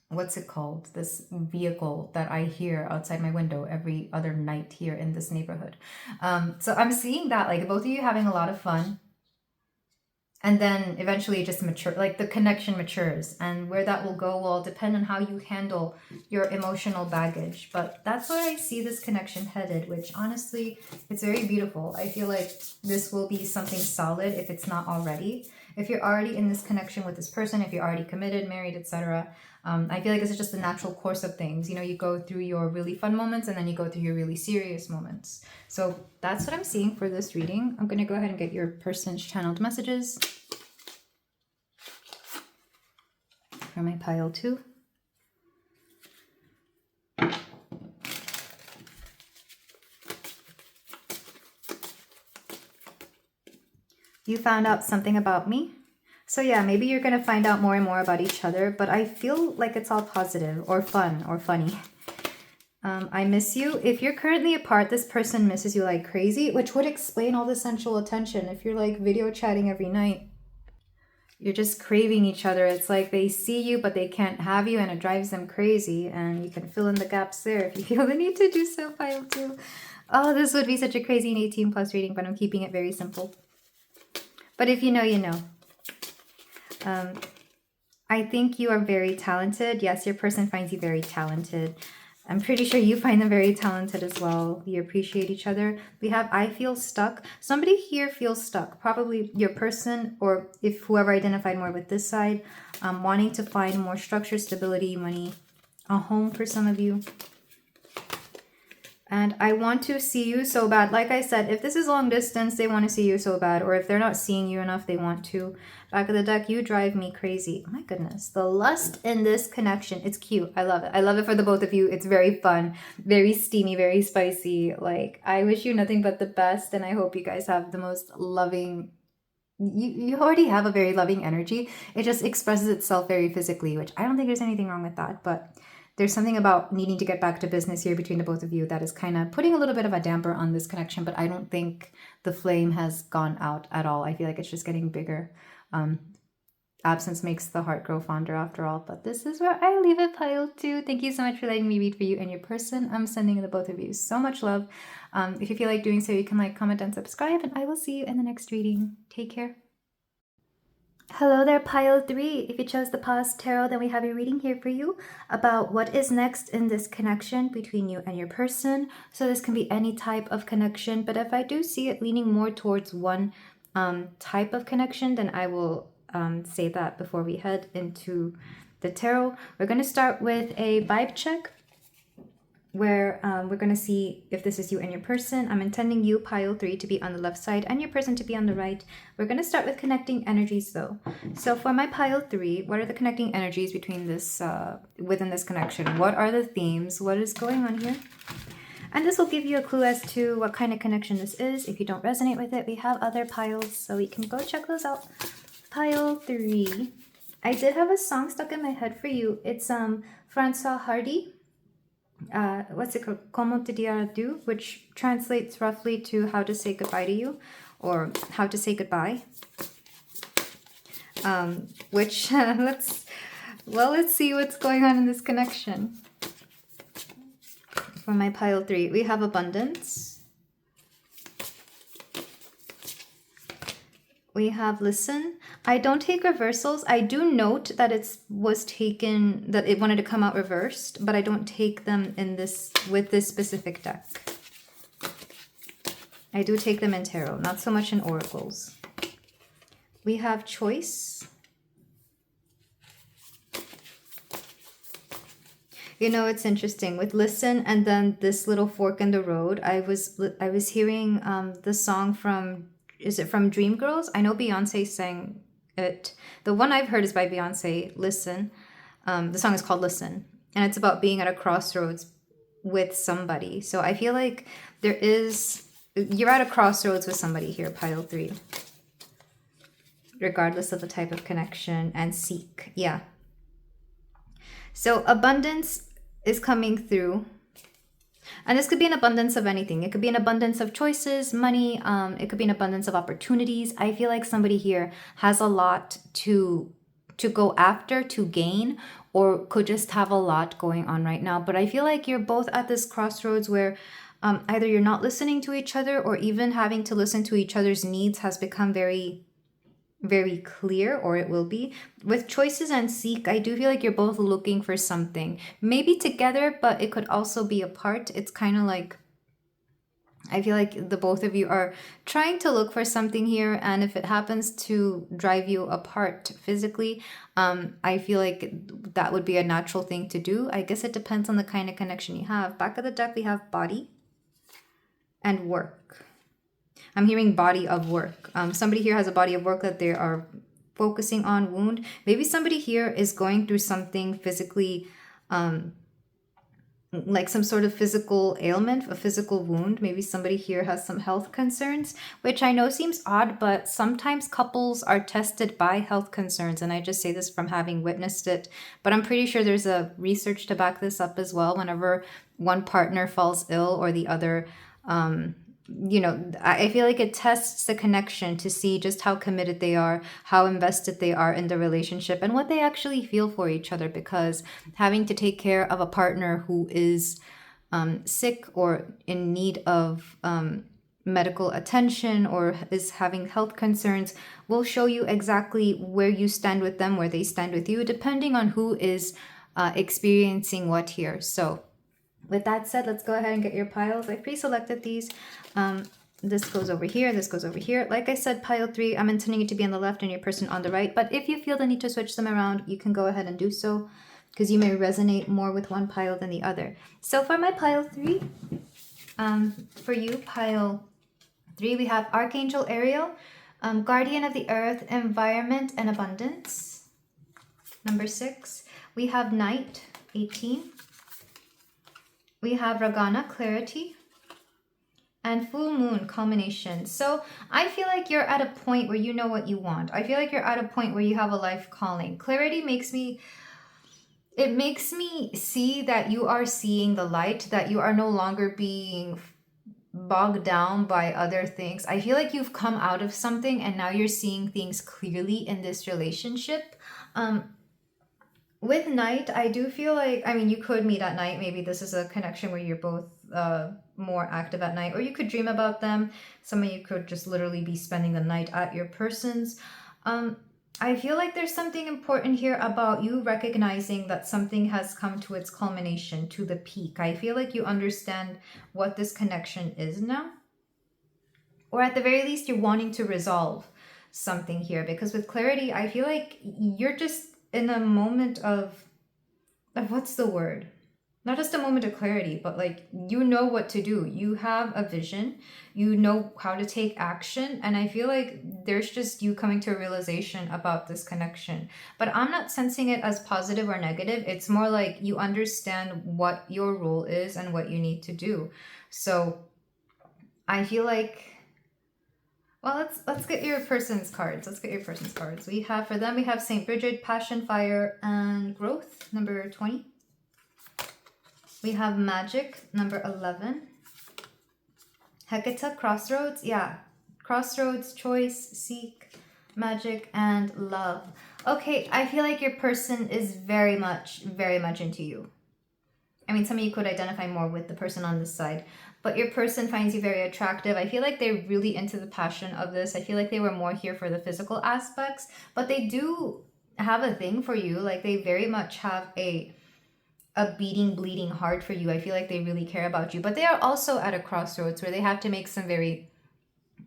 what's it called? This vehicle that I hear outside my window every other night here in this neighborhood. So I'm seeing that, like, both of you having a lot of fun. And then eventually it just mature, like the connection matures, and where that will go will depend on how you handle your emotional baggage. But that's where I see this connection headed, which honestly, it's very beautiful. I feel like this will be something solid if it's not already. If you're already in this connection with this person, if you're already committed, married, etc., I feel like this is just the natural course of things. You know, you go through your really fun moments and then you go through your really serious moments. So that's what I'm seeing for this reading. I'm going to go ahead and get your person's channeled messages for my pile 2. You found out something about me. So yeah, maybe you're going to find out more and more about each other, but I feel like it's all positive or fun or funny. I miss you. If you're currently apart, this person misses you like crazy, which would explain all the sensual attention. If you're like video chatting every night, you're just craving each other. It's like they see you, but they can't have you, and it drives them crazy. And you can fill in the gaps there if you feel the need to do so, pile 2. Oh, this would be such a crazy and 18+ reading, but I'm keeping it very simple. But if you know, you know. I think you are very talented. Yes, your person finds you very talented. I'm pretty sure you find them very talented as well. You appreciate each other. We have, I feel stuck. Somebody here feels stuck. Probably your person, or if whoever identified more with this side, wanting to find more structure, stability, money, a home for some of you. And I want to see you so bad. Like I said, if this is long distance, they want to see you so bad. Or if they're not seeing you enough, they want to. Back of the deck, you drive me crazy. Oh my goodness. The lust in this connection. It's cute. I love it. I love it for the both of you. It's very fun. Very steamy. Very spicy. Like, I wish you nothing but the best. And I hope you guys have the most loving... You already have a very loving energy. It just expresses itself very physically, which I don't think there's anything wrong with that. But... there's something about needing to get back to business here between the both of you that is kind of putting a little bit of a damper on this connection, but I don't think the flame has gone out at all. I feel like it's just getting bigger. Absence makes the heart grow fonder after all, but this is where I leave it, pile 2. Thank you so much for letting me read for you and your person. I'm sending the both of you so much love. If you feel like doing so, you can like, comment, and subscribe, and I will see you in the next reading. Take care. Hello there, pile 3. If you chose the Paws Tarot, then we have a reading here for you about what is next in this connection between you and your person. So this can be any type of connection, but if I do see it leaning more towards one type of connection, then I will say that before we head into the tarot. We're going to start with a vibe check, where we're going to see if this is you and your person. I'm intending you, pile 3, to be on the left side and your person to be on the right. We're going to start with connecting energies though. So for my pile 3, what are the connecting energies between this, within this connection? What are the themes? What is going on here? And this will give you a clue as to what kind of connection this is. If you don't resonate with it, we have other piles, so we can go check those out. Pile 3. I did have a song stuck in my head for you. It's Francois Hardy. What's it called? Como te dire adieu, which translates roughly to how to say goodbye to you, or how to say goodbye. Which let's see what's going on in this connection. For my pile 3, we have abundance. We have listen. I don't take reversals. I do note that it wanted to come out reversed, but I don't take them in this with this specific deck. I do take them in tarot, not so much in oracles. We have choice. You know, it's interesting with listen and then this little fork in the road. I was hearing the song from, is it from Dreamgirls? I know Beyonce sang it. The one I've heard is by Beyonce, Listen. The song is called Listen, and it's about being at a crossroads with somebody. So I feel like you're at a crossroads with somebody here, pile 3, regardless of the type of connection. And seek, yeah. So abundance is coming through. And this could be an abundance of anything. It could be an abundance of choices, money. It could be an abundance of opportunities. I feel like somebody here has a lot to go after, to gain, or could just have a lot going on right now. But I feel like you're both at this crossroads where either you're not listening to each other, or even having to listen to each other's needs has become very, very clear, or it will be. With choices and seek, I do feel like you're both looking for something, maybe together, but it could also be apart. It's kind of like, I feel like the both of you are trying to look for something here, and if it happens to drive you apart physically, I feel like that would be a natural thing to do. I guess it depends on the kind of connection you have. Back of the deck, we have body and work. I'm hearing body of work. Somebody here has a body of work that they are focusing on, wound. Maybe somebody here is going through something physically, like some sort of physical ailment, a physical wound. Maybe somebody here has some health concerns, which I know seems odd, but sometimes couples are tested by health concerns. And I just say this from having witnessed it, but I'm pretty sure there's a research to back this up as well. Whenever one partner falls ill or the other, I feel like it tests the connection to see just how committed they are, how invested they are in the relationship, and what they actually feel for each other. Because having to take care of a partner who is sick or in need of medical attention or is having health concerns will show you exactly where you stand with them, where they stand with you, depending on who is experiencing what here. So with that said, let's go ahead and get your piles. I pre-selected these. This goes over here. This goes over here. Like I said, pile 3, I'm intending it to be on the left and your person on the right. But if you feel the need to switch them around, you can go ahead and do so, because you may resonate more with one pile than the other. So for my pile 3, for you, pile 3, we have Archangel Ariel, Guardian of the Earth, Environment and Abundance. Number 6, we have Night, 18. We have Ragana, Clarity, and Full Moon, Culmination. So I feel like you're at a point where you know what you want. I feel like you're at a point where you have a life calling. Clarity makes me see that you are seeing the light, that you are no longer being bogged down by other things. I feel like you've come out of something and now you're seeing things clearly in this relationship. With Night, I do feel like, I mean, you could meet at night. Maybe this is a connection where you're both more active at night, or you could dream about them. Some of you could just literally be spending the night at your person's. I feel like there's something important here about you recognizing that something has come to its culmination, to the peak. I feel like you understand what this connection is now. Or at the very least, you're wanting to resolve something here. Because with Clarity, I feel like you're just in a moment of what's the word? Not just a moment of clarity, but like you know what to do. You have a vision, you know how to take action, and I feel like there's just you coming to a realization about this connection. But I'm not sensing it as positive or negative. It's more like you understand what your role is and what you need to do. So I feel like, well, let's get your person's cards. Let's get your person's cards. We have, for them, we have St. Bridget, Passion, Fire, and Growth, number 20. We have Magic, number 11. Hecate, Crossroads. Yeah, Crossroads, Choice, Seek, Magic, and Love. Okay, I feel like your person is very much into you. I mean, some of you could identify more with the person on this side, but your person finds you very attractive. I feel like they're really into the passion of this. I feel like they were more here for the physical aspects, but they do have a thing for you. Like they very much have a beating, bleeding heart for you. I feel like they really care about you, but they are also at a crossroads where they have to make some very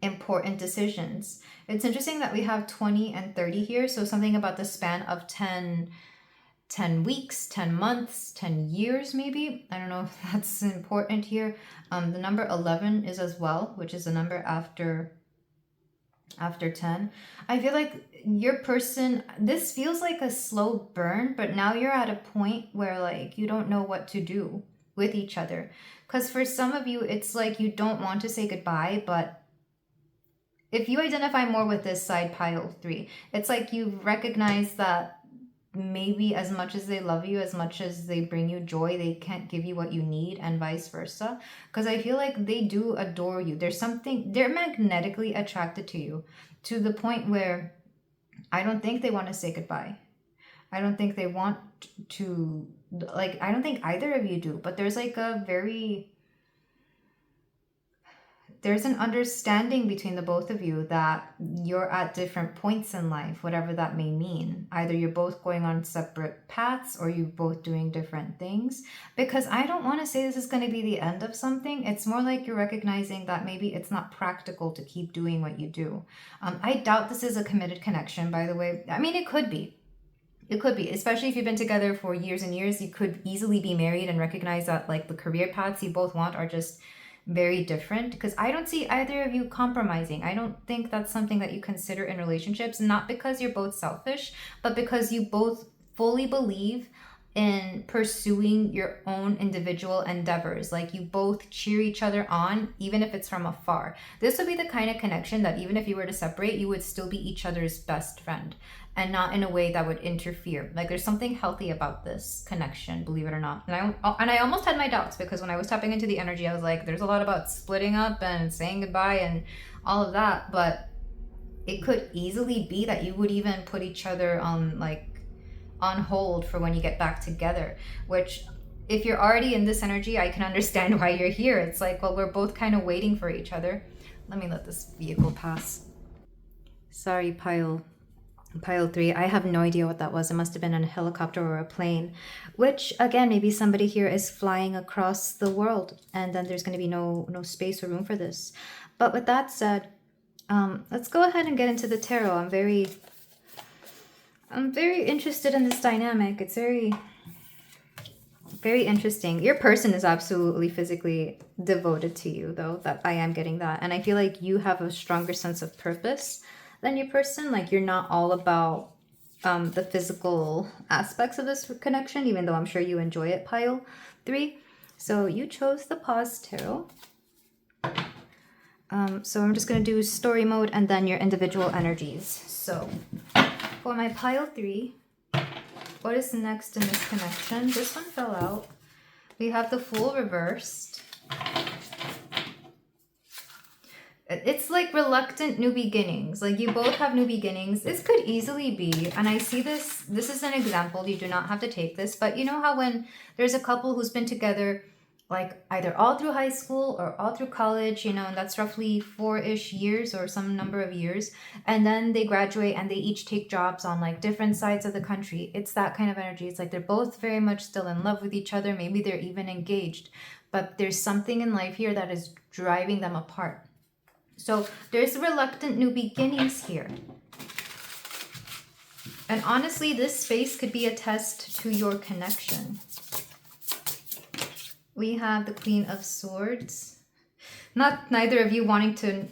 important decisions. It's interesting that we have 20 and 30 here. So something about the span of 10 weeks, 10 months, 10 years, maybe. I don't know if that's important here. The number 11 is as well, which is a number after 10. I feel like your person, this feels like a slow burn, but now you're at a point where like you don't know what to do with each other. Because for some of you, it's like you don't want to say goodbye, but if you identify more with this side, pile 3, it's like you recognize that maybe as much as they love you, as much as they bring you joy, they can't give you what you need, and vice versa. Because I feel like they do adore you. There's something, they're magnetically attracted to you to the point where I don't think they want to say goodbye. I don't think they want to, like, I don't think either of you do, but there's like there's an understanding between the both of you that you're at different points in life, whatever that may mean. Either you're both going on separate paths or you're both doing different things. Because I don't want to say this is going to be the end of something. It's more like you're recognizing that maybe it's not practical to keep doing what you do. I doubt this is a committed connection, by the way. I mean, it could be. It could be, especially if you've been together for years and years. You could easily be married and recognize that like the career paths you both want are just very different, because I don't see either of you compromising. I don't think that's something that you consider in relationships, not because you're both selfish, but because you both fully believe in pursuing your own individual endeavors. Like you both cheer each other on, even if it's from afar. This would be the kind of connection that even if you were to separate, you would still be each other's best friend, and not in a way that would interfere. Like there's something healthy about this connection, believe it or not. And I almost had my doubts, because when I was tapping into the energy, I was like, there's a lot about splitting up and saying goodbye and all of that. But it could easily be that you would even put each other on hold for when you get back together, which if you're already in this energy, I can understand why you're here. It's like, well, we're both kind of waiting for each other. Let me let this vehicle pass. Sorry, pile 3. I have no idea what that was. It must have been a helicopter or a plane, which again, maybe somebody here is flying across the world, and then there's going to be no space or room for this. But with that said, let's go ahead and get into the tarot. I'm very interested in this dynamic. It's very, very interesting. Your person is absolutely physically devoted to you, though. That I am getting that. And I feel like you have a stronger sense of purpose than your person. Like you're not all about the physical aspects of this connection, even though I'm sure you enjoy it, pile 3. So you chose the Paws Tarot. So I'm just going to do story mode and then your individual energies. So for my pile 3, what is next in this connection? This one fell out. We have the Fool reversed. It's like reluctant new beginnings. Like you both have new beginnings. This could easily be, and I see this is an example. You do not have to take this, but you know how when there's a couple who's been together like either all through high school or all through college, you know, and that's roughly 4-ish years or some number of years. And then they graduate and they each take jobs on like different sides of the country. It's that kind of energy. It's like they're both very much still in love with each other. Maybe they're even engaged, but there's something in life here that is driving them apart. So there's reluctant new beginnings here. And honestly, this space could be a test to your connection. We have the Queen of Swords. Neither of you wanting to...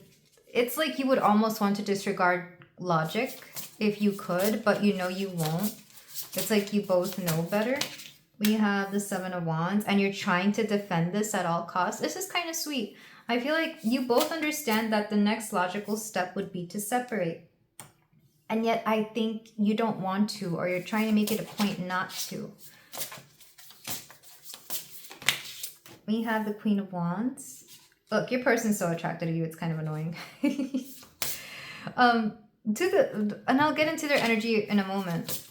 It's like you would almost want to disregard logic if you could, but you know you won't. It's like you both know better. We have the Seven of Wands, and you're trying to defend this at all costs. This is kind of sweet. I feel like you both understand that the next logical step would be to separate. And yet I think you don't want to, or you're trying to make it a point not to. We have the Queen of Wands. Look, your person's so attracted to you, it's kind of annoying. And I'll get into their energy in a moment.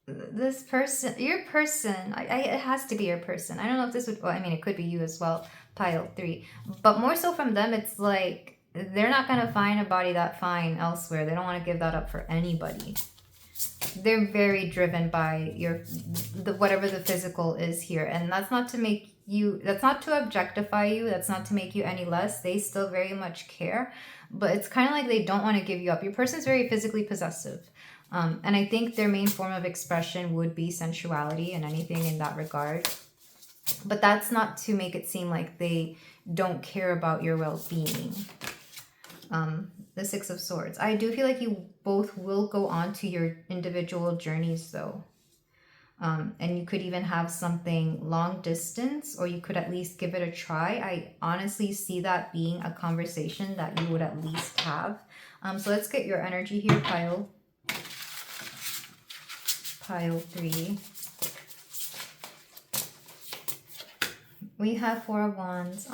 This person, your person, it has to be your person. I don't know if this would, well, I mean, it could be you as well, pile 3. But more so from them, it's like, they're not going to find a body that fine elsewhere. They don't want to give that up for anybody. They're very driven by whatever the physical is here. And that's not to make you, that's not to objectify you. That's not to make you any less. They still very much care. But it's kind of like they don't want to give you up. Your person's very physically possessive. And I think their main form of expression would be sensuality and anything in that regard. But that's not to make it seem like they don't care about your well-being. The Six of Swords. I do feel like you both will go on to your individual journeys though. And you could even have something long distance, or you could at least give it a try. I honestly see that being a conversation that you would at least have. So let's get your energy here, pile 3. We have Four of Wands.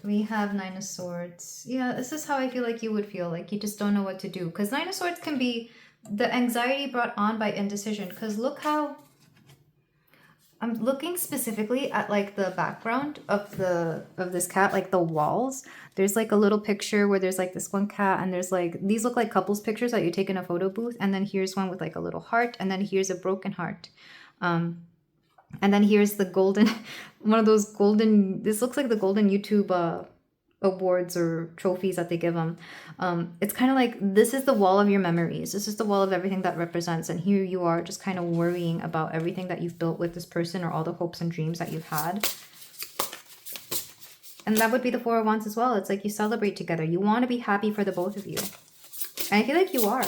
We have Nine of Swords. Yeah, this is how I feel like you would feel. Like you just don't know what to do. Because Nine of Swords can be the anxiety brought on by indecision. Because look how... I'm looking specifically at like the background of this cat, like the walls. There's like a little picture where there's like this one cat, and there's like, these look like couples pictures that you take in a photo booth. And then here's one with like a little heart, and then here's a broken heart. And then here's the golden, one of those golden, this looks like the golden YouTube awards or trophies that they give them. It's kind of like, this is the wall of your memories. This is the wall of everything that represents. And here you are just kind of worrying about everything that you've built with this person, or all the hopes and dreams that you've had. And that would be the Four of Wands as well. It's like you celebrate together. You want to be happy for the both of you. And I feel like you are.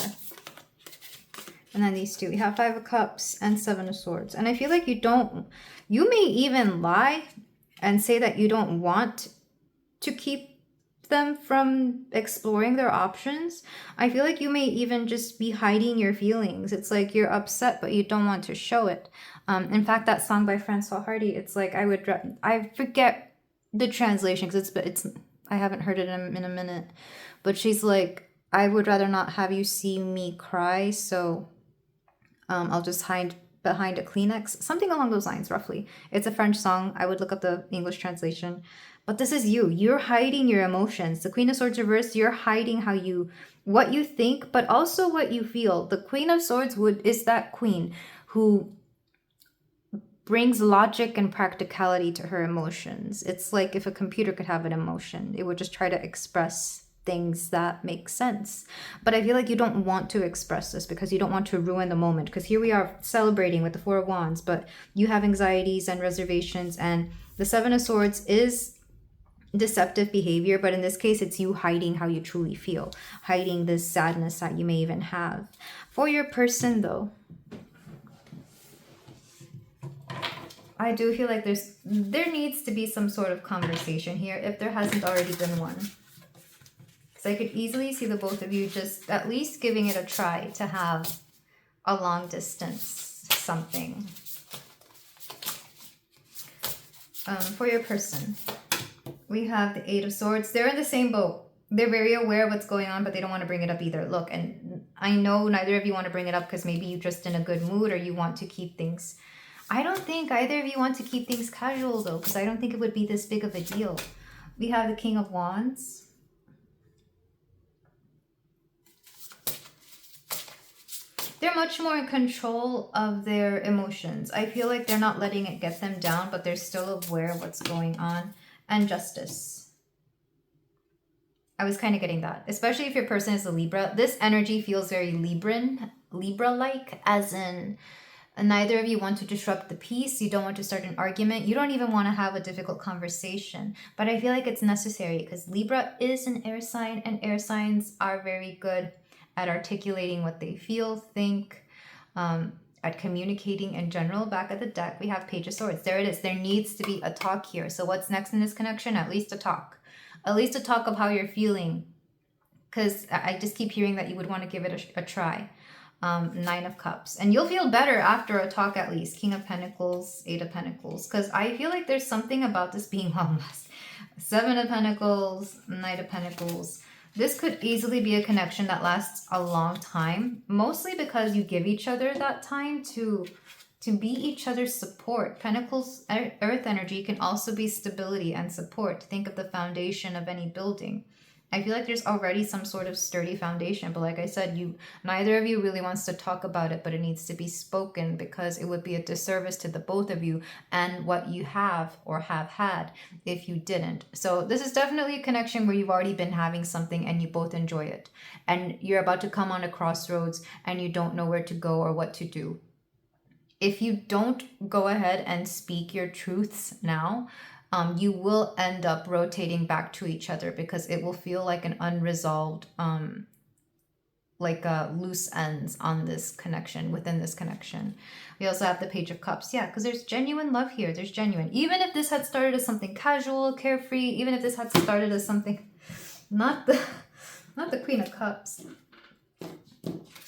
And then these two, we have Five of Cups and Seven of Swords. And I feel like you may even lie and say that you don't want to keep them from exploring their options. I feel like you may even just be hiding your feelings. It's like you're upset, but you don't want to show it. In fact, that song by Francois Hardy, it's like I forget the translation because it's I haven't heard it in a minute, but she's like, I would rather not have you see me cry, so I'll just hide behind a Kleenex, something along those lines, roughly. It's a French song. I would look up the English translation. But this is you. You're hiding your emotions. The Queen of Swords reversed, you're hiding what you think, but also what you feel. The Queen of Swords is that queen who brings logic and practicality to her emotions. It's like if a computer could have an emotion, it would just try to express things that make sense. But I feel like you don't want to express this because you don't want to ruin the moment. Because here we are celebrating with the Four of Wands, but you have anxieties and reservations, and the Seven of Swords is deceptive behavior, but in this case it's you hiding how you truly feel, hiding this sadness that you may even have. For your person though, I do feel like there needs to be some sort of conversation here if there hasn't already been one, because I could easily see the both of you just at least giving it a try to have a long distance something. For your person, we have the Eight of Swords. They're in the same boat. They're very aware of what's going on, but they don't want to bring it up either. Look, and I know neither of you want to bring it up because maybe you're just in a good mood or you want to keep things. I don't think either of you want to keep things casual though, because I don't think it would be this big of a deal. We have the King of Wands. They're much more in control of their emotions. I feel like they're not letting it get them down, but they're still aware of what's going on. And Justice. I was kind of getting that, especially if your person is a Libra. This energy feels very Libra-like, as in neither of you want to disrupt the peace. You don't want to start an argument. You don't even want to have a difficult conversation. But I feel like it's necessary because Libra is an air sign, and air signs are very good at articulating what they feel, think, at communicating in general. Back at the deck, we have Page of Swords. There it is. There needs to be a talk here. So what's next in this connection? At least a talk. At least a talk of how you're feeling. Because I just keep hearing that you would want to give it a try. Nine of Cups. And you'll feel better after a talk at least. King of Pentacles, Eight of Pentacles. Because I feel like there's something about this being long lasting. Seven of Pentacles, Knight of Pentacles. This could easily be a connection that lasts a long time, mostly because you give each other that time to be each other's support. Pentacles, earth energy can also be stability and support. Think of the foundation of any building. I feel like there's already some sort of sturdy foundation, but like I said, neither of you really wants to talk about it, but it needs to be spoken because it would be a disservice to the both of you and what you have or have had if you didn't. So this is definitely a connection where you've already been having something and you both enjoy it. And you're about to come on a crossroads and you don't know where to go or what to do. If you don't go ahead and speak your truths now, you will end up rotating back to each other because it will feel like an unresolved, loose ends on this connection, within this connection. We also have the Page of Cups. Yeah, because there's genuine love here. There's genuine. Even if this had started as something casual, carefree, even if this had started as something, not the Queen of Cups.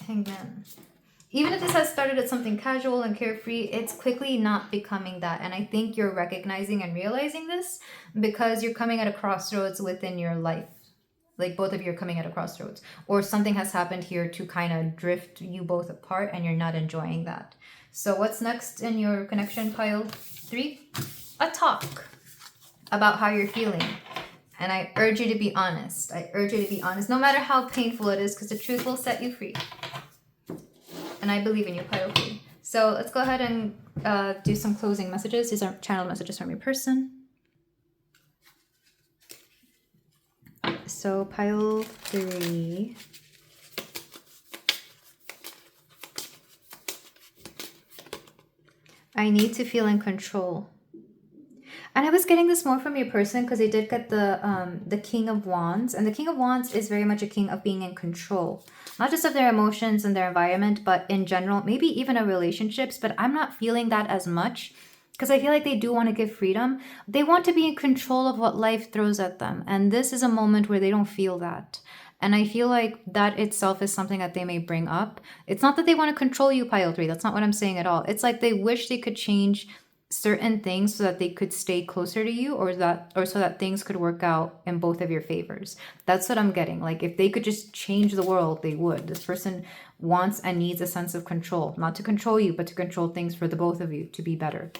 Hangman. Even if this has started as something casual and carefree, it's quickly not becoming that. And I think you're recognizing and realizing this because you're coming at a crossroads within your life. Like both of you are coming at a crossroads. Or something has happened here to kind of drift you both apart and you're not enjoying that. So what's next in your connection pile 3? A talk about how you're feeling. And I urge you to be honest. I urge you to be honest, no matter how painful it is, because the truth will set you free. And I believe in you, pile 3. So let's go ahead and do some closing messages. These are channel messages from your person. So pile 3. I need to feel in control. And I was getting this more from your person because they did get the King of Wands. And the King of Wands is very much a king of being in control. Not just of their emotions and their environment, but in general, maybe even of relationships. But I'm not feeling that as much because I feel like they do want to give freedom. They want to be in control of what life throws at them. And this is a moment where they don't feel that. And I feel like that itself is something that they may bring up. It's not that they want to control you, pile 3. That's not what I'm saying at all. It's like they wish they could change certain things so that they could stay closer to you, or so that things could work out in both of your favors. That's what I'm getting. Like if they could just change the world, they would. This person wants and needs a sense of control, not to control you, but to control things for the both of you to be better.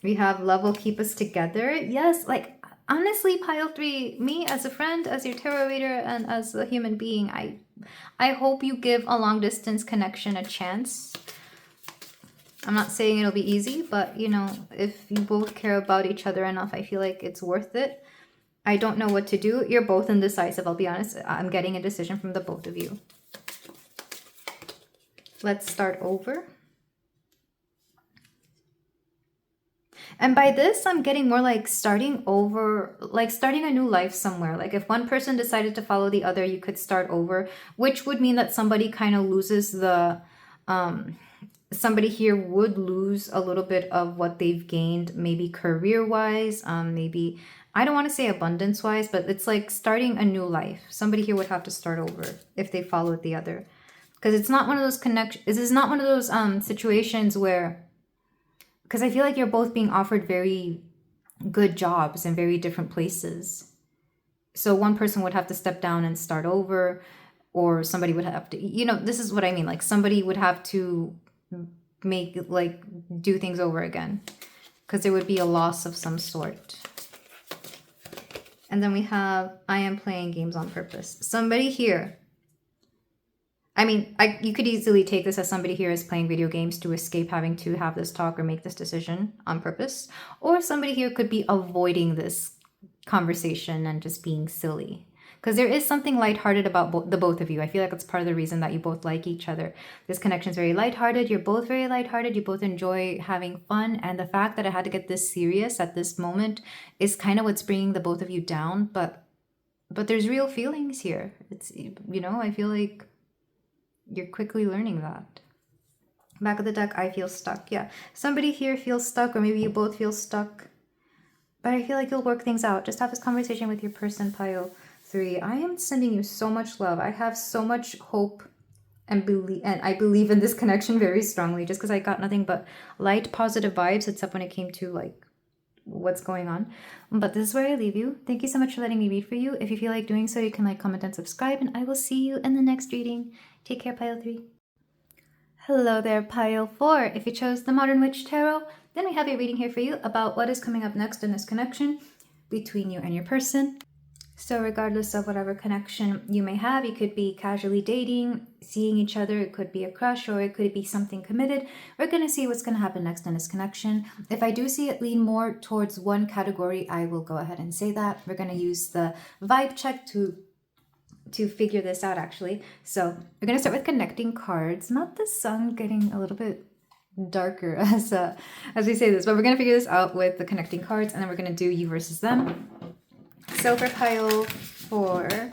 We have love will keep us together. Yes, like honestly, pile 3, me as a friend, as your tarot reader, and as a human being, I hope you give a long distance connection a chance. I'm not saying it'll be easy, but you know, if you both care about each other enough, I feel like it's worth it. I don't know what to do. You're both indecisive, I'll be honest. I'm getting a decision from the both of you. Let's start over. And by this, I'm getting more like starting over, like starting a new life somewhere. Like if one person decided to follow the other, you could start over, which would mean that somebody kind of loses the, somebody here would lose a little bit of what they've gained, maybe career-wise, maybe, I don't want to say abundance-wise, but it's like starting a new life. Somebody here would have to start over if they followed the other. Because it's not one of those connections, this is not one of those situations where, because I feel like you're both being offered very good jobs in very different places. So one person would have to step down and start over, or somebody would have to, you know, this is what I mean. Like somebody would have to make, like, do things over again, because there would be a loss of some sort. And then we have, I am playing games on purpose. Somebody here, I mean, you could easily take this as somebody here is playing video games to escape having to have this talk or make this decision on purpose. Or somebody here could be avoiding this conversation and just being silly. Because there is something lighthearted about the both of you. I feel like that's part of the reason that you both like each other. This connection is very lighthearted. You're both very lighthearted. You both enjoy having fun. And the fact that I had to get this serious at this moment is kind of what's bringing the both of you down. But there's real feelings here. It's, you know, I feel like you're quickly learning that. Back of the deck, I feel stuck. Yeah, somebody here feels stuck, or maybe you both feel stuck. But I feel like you'll work things out. Just have this conversation with your person, pile 3. I am sending you so much love. I have so much hope and I believe in this connection very strongly, just because I got nothing but light, positive vibes, except when it came to like what's going on. But this is where I leave you. Thank you so much for letting me read for you. If you feel like doing so, you can like, comment, and subscribe, and I will see you in the next reading. Take care, pile 3. Hello there, pile 4. If you chose the Modern Witch Tarot, then we have a reading here for you about what is coming up next in this connection between you and your person. So regardless of whatever connection you may have, you could be casually dating, seeing each other, it could be a crush, or it could be something committed. We're going to see what's going to happen next in this connection. If I do see it lean more towards one category, I will go ahead and say that. We're going to use the vibe check to figure this out, actually. So we're going to start with connecting cards, not the sun getting a little bit darker as we say this, but we're going to figure this out with the connecting cards, and then we're going to do you versus them. So for pile 4,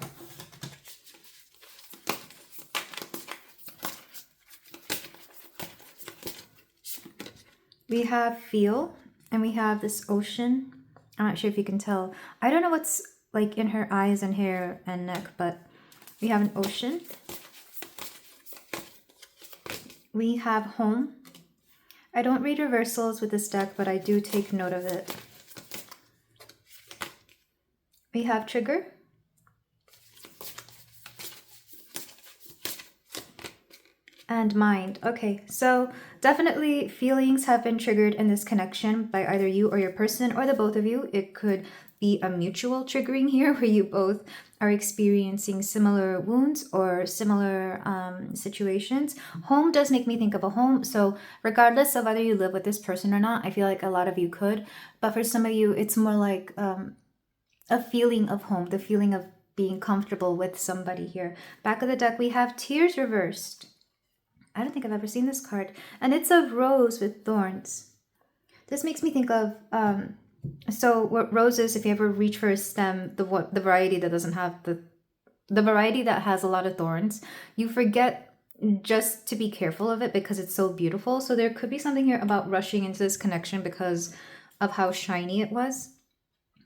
we have feel, and we have this ocean. I'm not sure if you can tell. I don't know what's like in her eyes and hair and neck, but we have an ocean. We have home. I don't read reversals with this deck, but I do take note of it. We have trigger. And mind. Okay, so definitely feelings have been triggered in this connection by either you or your person, or the both of you. It could be a mutual triggering here where you both are experiencing similar wounds or similar situations. Home does make me think of a home. So regardless of whether you live with this person or not, I feel like a lot of you could. But for some of you, it's more like a feeling of home, the feeling of being comfortable with somebody here. Back of the deck, we have tears reversed. I don't think I've ever seen this card. And it's a rose with thorns. This makes me think of so what roses, if you ever reach for a stem, the variety that doesn't have the variety that has a lot of thorns, you forget just to be careful of it because it's so beautiful. So there could be something here about rushing into this connection because of how shiny it was,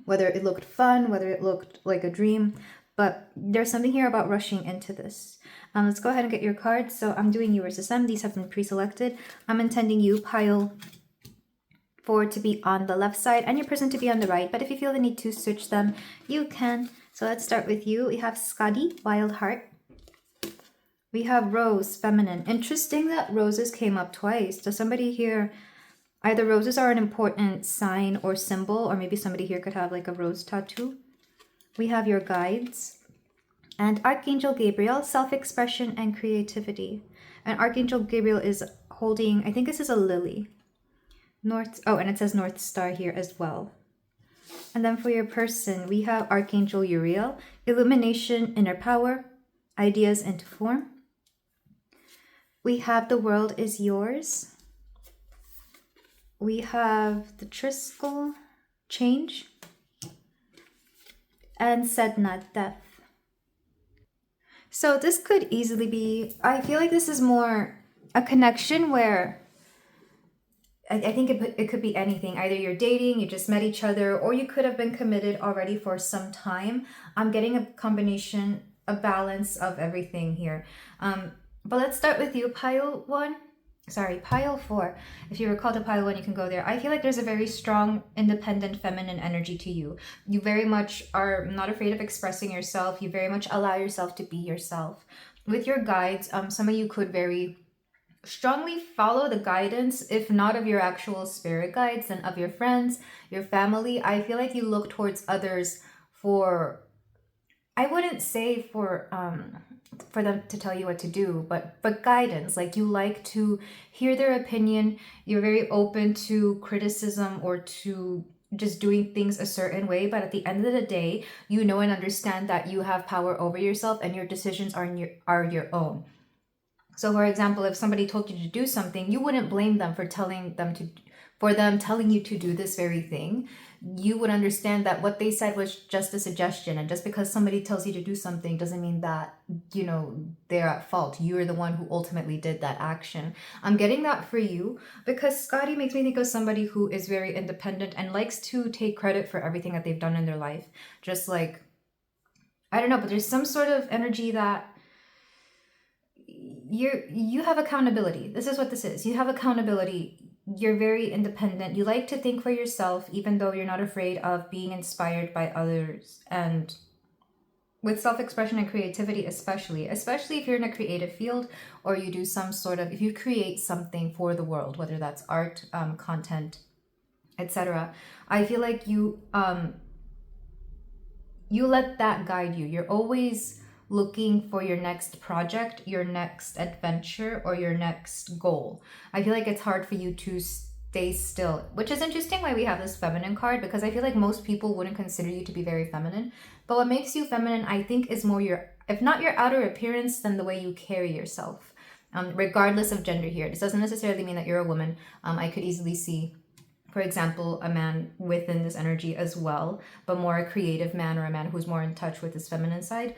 whether it looked fun, whether it looked like a dream, but there's something here about rushing into this. Let's go ahead and get your cards. So I'm doing you versus them. These have been pre-selected. I'm intending you, pile 4, to be on the left side and your person to be on the right. But if you feel the need to switch them, you can. So let's start with you. We have Scotty, Wild Heart. We have Rose, Feminine. Interesting that roses came up twice. Does somebody here, either roses are an important sign or symbol, or maybe somebody here could have like a rose tattoo. We have your guides. And Archangel Gabriel, self-expression and creativity. And Archangel Gabriel is holding, I think this is a lily. And it says North Star here as well. And then for your person, we have Archangel Uriel, illumination, inner power, ideas into form. We have the world is yours. We have the Triskel, change. And Sedna, death. So this could easily be, I feel like this is more a connection where I think it could be anything. Either you're dating, you just met each other, or you could have been committed already for some time. I'm getting a combination, a balance of everything here. But let's start with you, pile 4. If you recall to pile 1, you can go there. I feel like there's a very strong, independent, feminine energy to you. You very much are not afraid of expressing yourself. You very much allow yourself to be yourself. With your guides, some of you could very strongly follow the guidance, if not of your actual spirit guides, then of your friends, your family. I feel like you look towards others for, I wouldn't say for them to tell you what to do, but guidance. Like, you like to hear their opinion. You're very open to criticism or to just doing things a certain way, but at the end of the day, you know and understand that you have power over yourself and your decisions are your own. So for example, if somebody told you to do something, you wouldn't blame them for telling you to do this very thing. You would understand that what they said was just a suggestion, and just because somebody tells you to do something doesn't mean that, they're at fault. You're the one who ultimately did that action. I'm getting that for you because Scotty makes me think of somebody who is very independent and likes to take credit for everything that they've done in their life. Just like, I don't know, but there's some sort of energy that you have accountability. This is what this is. You have accountability. You're very independent. You like to think for yourself, even though you're not afraid of being inspired by others. And with self-expression and creativity, especially if you're in a creative field, or you do if you create something for the world, whether that's art, content, etc. I feel like you let that guide you. You're always looking for your next project, your next adventure, or your next goal. I feel like it's hard for you to stay still, which is interesting why we have this feminine card, because I feel like most people wouldn't consider you to be very feminine. But what makes you feminine, I think, is more if not your outer appearance, then the way you carry yourself, regardless of gender here. This doesn't necessarily mean that you're a woman. I could easily see, for example, a man within this energy as well, but more a creative man, or a man who's more in touch with his feminine side.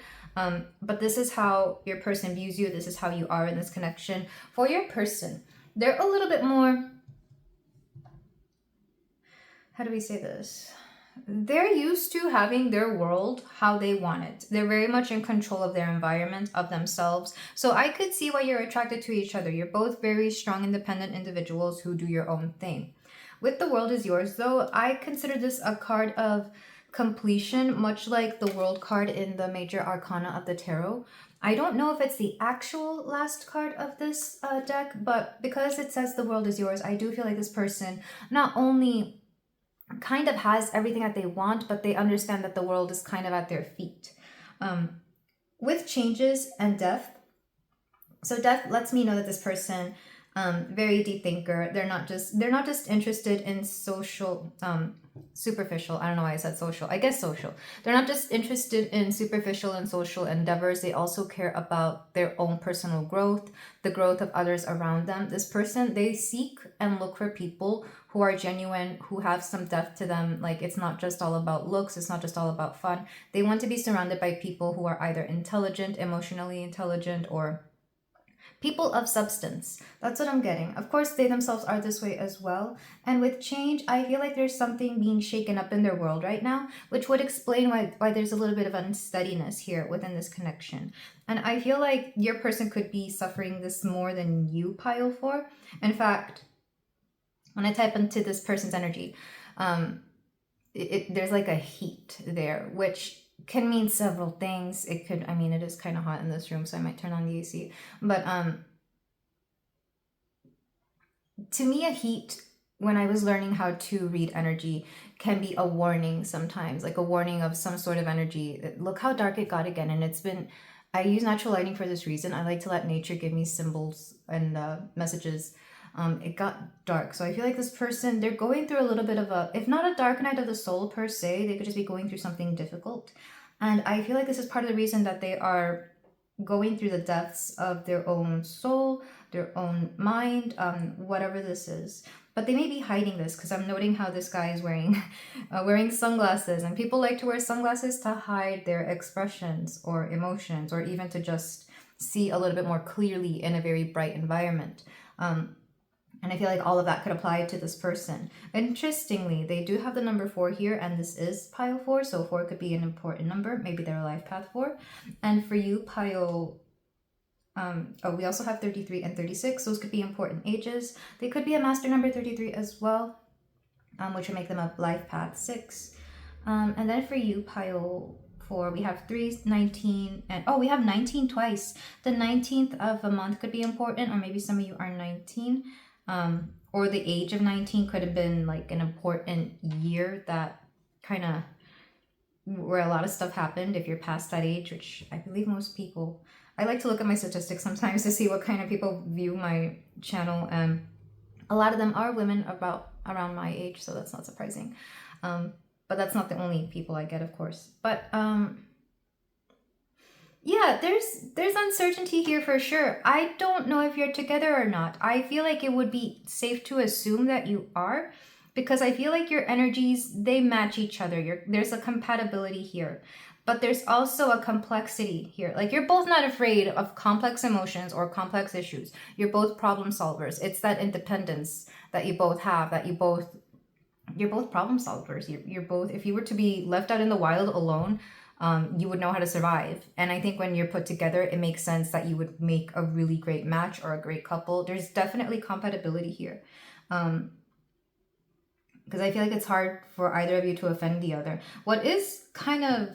But this is how your person views you. This is how you are in this connection. For your person, they're a little bit more, how do we say this? They're used to having their world how they want it. They're very much in control of their environment, of themselves. So I could see why you're attracted to each other. You're both very strong, independent individuals who do your own thing. With the world is yours, though, I consider this a card of completion, much like the World card in the major arcana of the tarot. I don't know if it's the actual last card of this deck, but because it says the world is yours, I do feel like this person not only kind of has everything that they want, but they understand that the world is kind of at their feet. With changes and death, so death lets me know that this person, very deep thinker, they're not just interested in social superficial. I don't know why I said social. I guess social. They're not just interested in superficial and social endeavors. They also care about their own personal growth, the growth of others around them. This person, they seek and look for people who are genuine, who have some depth to them. Like, it's not just all about looks. It's not just all about fun. They want to be surrounded by people who are either intelligent, emotionally intelligent, or people of substance. That's what I'm getting. Of course, they themselves are this way as well. And with change, I feel like there's something being shaken up in their world right now, which would explain why there's a little bit of unsteadiness here within this connection. And I feel like your person could be suffering this more than you, pile 4. In fact, when I type into this person's energy, there's like a heat there, which can mean several things. It could, I mean, it is kind of hot in this room, so I might turn on the AC. But to me, a heat, when I was learning how to read energy, can be a warning sometimes, like a warning of some sort of energy. Look how dark it got again. And it's been, I use natural lighting for this reason. I like to let nature give me symbols and messages. It got dark. So I feel like this person, they're going through a little bit of a, if not a dark night of the soul per se, they could just be going through something difficult. And I feel like this is part of the reason that they are going through the depths of their own soul, their own mind, whatever this is. But they may be hiding this, because I'm noting how this guy is wearing wearing sunglasses, and people like to wear sunglasses to hide their expressions or emotions, or even to just see a little bit more clearly in a very bright environment. And I feel like all of that could apply to this person. Interestingly, they do have the number 4 here, and this is pile 4, so 4 could be an important number. Maybe they're a life path 4. And for you, pile, we also have 33 and 36. Those could be important ages. They could be a master number 33 as well, which would make them a life path 6. And then for you, pile 4, we have 3, 19, and we have 19 twice. The 19th of a month could be important, or maybe some of you are 19. Or the age of 19 could have been like an important year that kind of, where a lot of stuff happened if you're past that age, which I believe most people, I like to look at my statistics sometimes to see what kind of people view my channel, and a lot of them are women around my age, so that's not surprising. But that's not the only people I get, of course. But yeah, there's uncertainty here for sure. I don't know if you're together or not. I feel like it would be safe to assume that you are, because I feel like your energies, they match each other. There's a compatibility here, but there's also a complexity here. Like, you're both not afraid of complex emotions or complex issues. You're both problem solvers. It's that independence that you both have, that you're both problem solvers. You're both, if you were to be left out in the wild alone, you would know how to survive. And I think when you're put together, it makes sense that you would make a really great match or a great couple. There's definitely compatibility here. Because I feel like it's hard for either of you to offend the other. What is kind of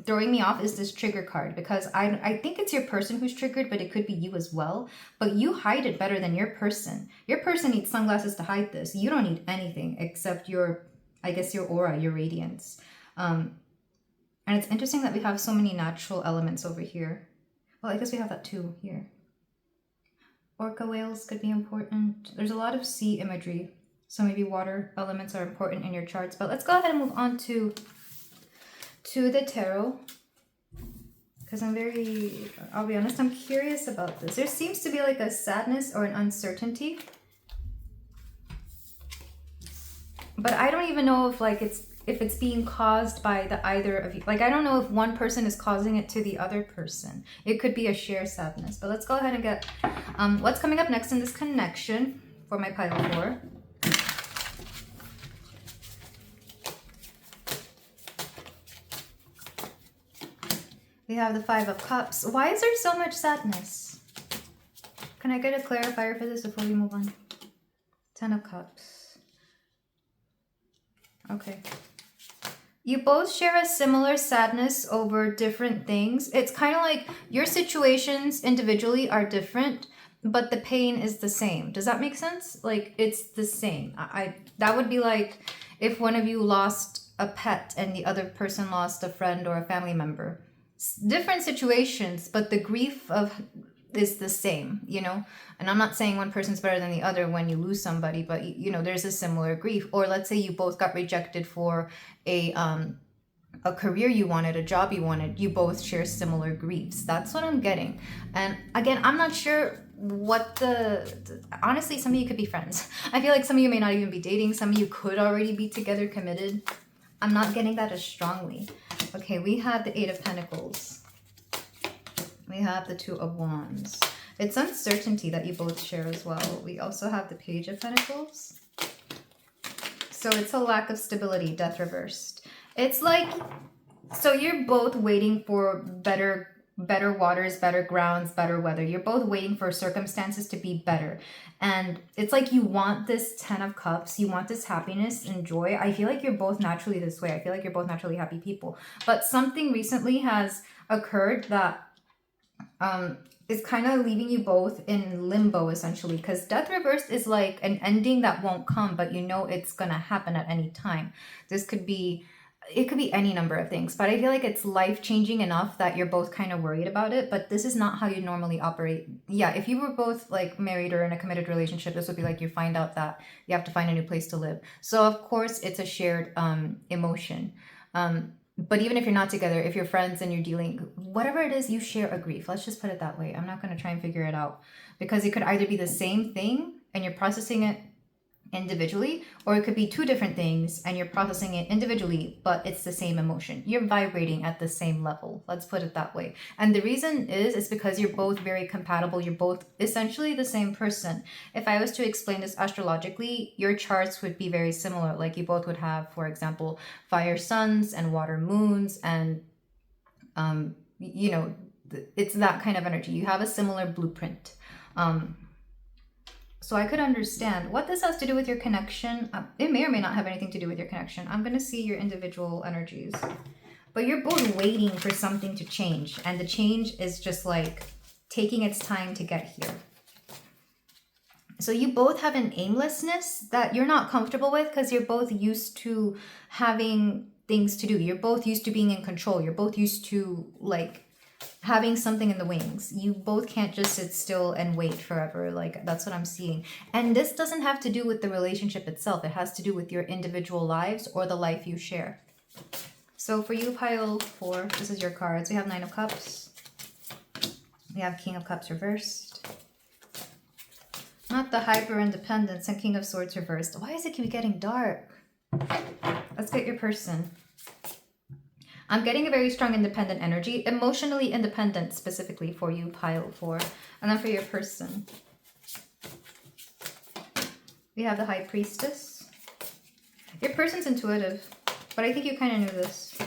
throwing me off is this trigger card, because I think it's your person who's triggered, but it could be you as well. But you hide it better than your person. Your person needs sunglasses to hide this. You don't need anything except your aura, your radiance. And it's interesting that we have so many natural elements over here. Well, I guess we have that too here. Orca whales could be important. There's a lot of sea imagery, so maybe water elements are important in your charts. But let's go ahead and move on to the tarot, because I'll be honest, I'm curious about this. There seems to be like a sadness or an uncertainty, but I don't even know if it's being caused by the either of you. Like, I don't know if one person is causing it to the other person. It could be a shared sadness. But let's go ahead and get what's coming up next in this connection for my pile 4. We have the 5 of Cups. Why is there so much sadness? Can I get a clarifier for this before we move on? 10 of Cups. Okay. You both share a similar sadness over different things. It's kind of like your situations individually are different, but the pain is the same. Does that make sense? Like, it's the same. That would be like if one of you lost a pet and the other person lost a friend or a family member. Different situations, but the grief of is the same, you know? And I'm not saying one person's better than the other when you lose somebody, but you know, there's a similar grief. Or let's say you both got rejected for a career you wanted, a job you wanted, you both share similar griefs. That's what I'm getting. And again, I'm not sure what honestly, some of you could be friends. I feel like some of you may not even be dating. Some of you could already be together, committed. I'm not getting that as strongly. Okay, we have the Eight of Pentacles. We have the Two of Wands. It's uncertainty that you both share as well. We also have the Page of Pentacles. So it's a lack of stability, Death reversed. It's like, so you're both waiting for better waters, better grounds, better weather. You're both waiting for circumstances to be better. And it's like you want this 10 of Cups. You want this happiness and joy. I feel like you're both naturally this way. I feel like you're both naturally happy people. But something recently has occurred that is kind of leaving you both in limbo, essentially. Because Death reversed is like an ending that won't come, but you know it's going to happen at any time. This could be... it could be any number of things, but I feel like it's life-changing enough that you're both kind of worried about it, but this is not how you normally operate. Yeah, if you were both like married or in a committed relationship, this would be like you find out that you have to find a new place to live. So of course it's a shared emotion. But even if you're not together, if you're friends and you're dealing, whatever it is, you share a grief. Let's just put it that way. I'm not going to try and figure it out, because it could either be the same thing and you're processing it individually, or it could be two different things and you're processing it individually, but it's the same emotion. You're vibrating at the same level. Let's put it that way. And the reason is because you're both very compatible. You're both essentially the same person. If I was to explain this astrologically, your charts would be very similar. Like you both would have, for example, fire suns and water moons, and you know, it's that kind of energy. You have a similar blueprint. So I could understand what this has to do with your connection. It may or may not have anything to do with your connection. I'm going to see your individual energies. But you're both waiting for something to change. And the change is just like taking its time to get here. So you both have an aimlessness that you're not comfortable with, because you're both used to having things to do. You're both used to being in control. You're both used to like having something in the wings. You both can't just sit still and wait forever. Like that's what I'm seeing. And this doesn't have to do with the relationship itself. It has to do with your individual lives or the life you share. So for you, pile 4, this is your cards. We have 9 of Cups. We have King of Cups reversed. Not the hyper independence, and King of Swords reversed. Why does it keep getting dark? Let's get your person. I'm getting a very strong independent energy, emotionally independent specifically for you, pile 4. And then for your person, we have the High Priestess. Your person's intuitive, but I think you kind of knew this.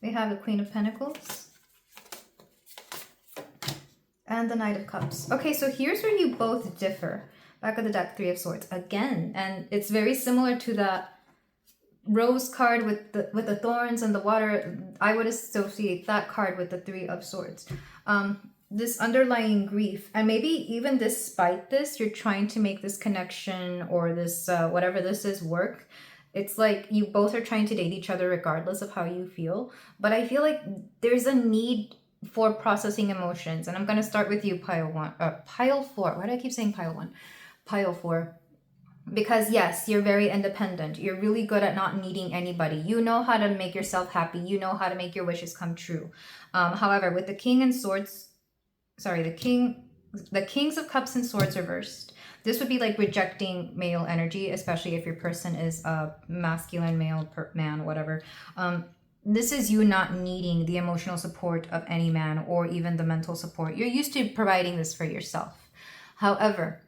We have the Queen of Pentacles and the Knight of Cups. Okay, so here's where you both differ. Back of the deck, 3 of Swords again, and it's very similar to that Rose card with the thorns and the water. I would associate that card with the 3 of Swords. This underlying grief, and maybe even despite this, you're trying to make this connection or this whatever this is work. It's like you both are trying to date each other regardless of how you feel. But I feel like there's a need for processing emotions. And I'm going to start with you, pile 4. Why do I keep saying pile 1? Pile 4. Because yes, you're very independent. You're really good at not needing anybody. You know how to make yourself happy. You know how to make your wishes come true. However, with the King and Swords, sorry, the Kings of Cups and Swords reversed, this would be like rejecting male energy, especially if your person is a masculine male man, whatever. This is you not needing the emotional support of any man or even the mental support. You're used to providing this for yourself. However,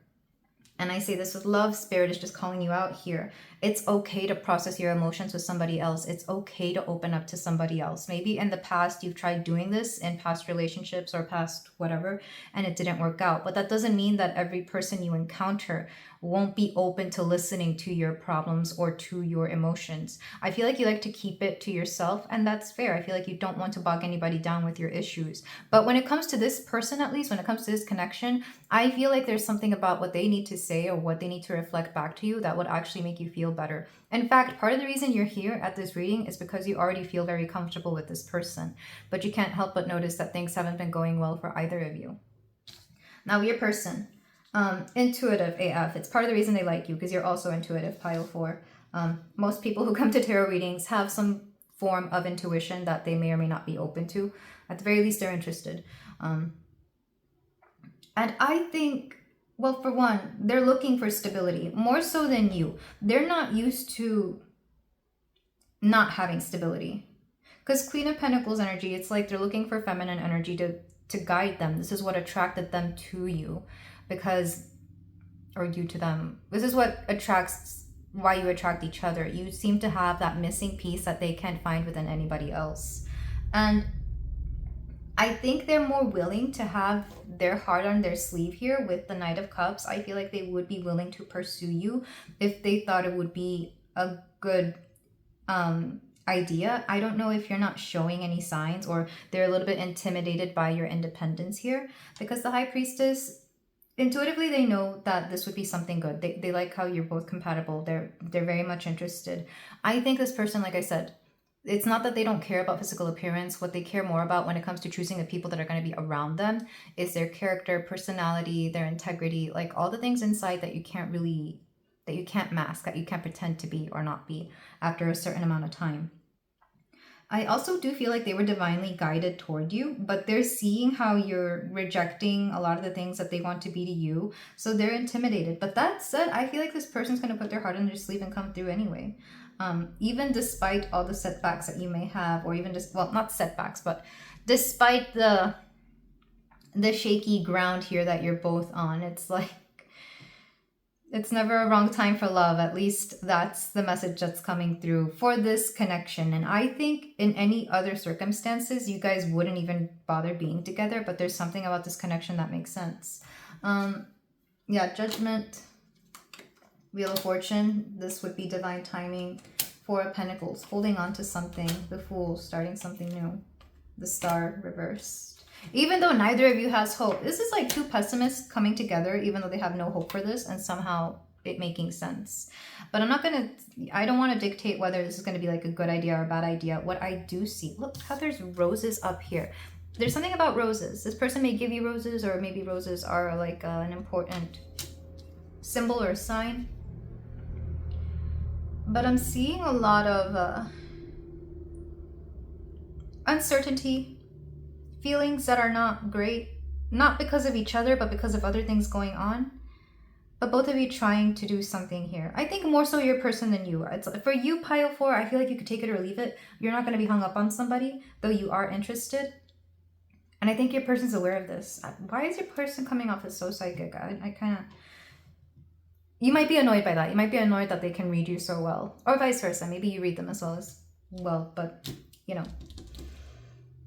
and I say this with love, Spirit is just calling you out here. It's okay to process your emotions with somebody else. It's okay to open up to somebody else. Maybe in the past, you've tried doing this in past relationships or past whatever, and it didn't work out. But that doesn't mean that every person you encounter won't be open to listening to your problems or to your emotions. I feel like you like to keep it to yourself, and that's fair. I feel like you don't want to bog anybody down with your issues. But when it comes to this person, at least when it comes to this connection, I feel like there's something about what they need to say or what they need to reflect back to you that would actually make you feel better. In fact, part of the reason you're here at this reading is because you already feel very comfortable with this person, but you can't help but notice that things haven't been going well for either of you. Now, your person, intuitive AF. It's part of the reason they like you, because you're also intuitive, pile 4. Most people who come to tarot readings have some form of intuition that they may or may not be open to. At the very least, they're interested. And I think, well, for one, they're looking for stability, more so than you. They're not used to not having stability. Because Queen of Pentacles energy, it's like they're looking for feminine energy to guide them. This is what attracted them to you, because, or you to them. This is what attracts, why you attract each other. You seem to have that missing piece that they can't find within anybody else. And I think they're more willing to have their heart on their sleeve here with the Knight of Cups. I feel like they would be willing to pursue you if they thought it would be a good idea. I don't know if you're not showing any signs, or they're a little bit intimidated by your independence here, because the High Priestess, intuitively they know that this would be something good. They like how you're both compatible. They're very much interested. I think this person, like I said, it's not that they don't care about physical appearance. What they care more about when it comes to choosing the people that are going to be around them is their character, personality, their integrity, like all the things inside that you can't mask, that you can't pretend to be or not be after a certain amount of time. I also do feel like they were divinely guided toward you, but they're seeing how you're rejecting a lot of the things that they want to be to you. So they're intimidated. But that said, I feel like this person's going to put their heart on their sleeve and come through anyway. Even despite all the setbacks that you may have, or even just, well, not setbacks, but despite the shaky ground here that you're both on, it's like, it's never a wrong time for love. At least that's the message that's coming through for this connection. And I think in any other circumstances, you guys wouldn't even bother being together, but there's something about this connection that makes sense. Yeah, Judgment, Wheel of Fortune. This would be divine timing. Four of Pentacles, holding on to something. The Fool, starting something new. The Star, reversed. Even though neither of you has hope. This is like two pessimists coming together, even though they have no hope for this, and somehow it making sense. But I don't want to dictate whether this is going to be like a good idea or a bad idea. What I do see, look how there's roses up here. There's something about roses. This person may give you roses, or maybe roses are like an important symbol or sign. But I'm seeing a lot of uncertainty, feelings that are not great, not because of each other, but because of other things going on. But both of you trying to do something here. I think more so your person than you. It's for you, pile 4, I feel like you could take it or leave it. You're not going to be hung up on somebody, though you are interested. And I think your person's aware of this. Why is your person coming off as so psychic? I kind of... You might be annoyed by that. You might be annoyed that they can read you so well. Or vice versa. Maybe you read them as well, but, you know.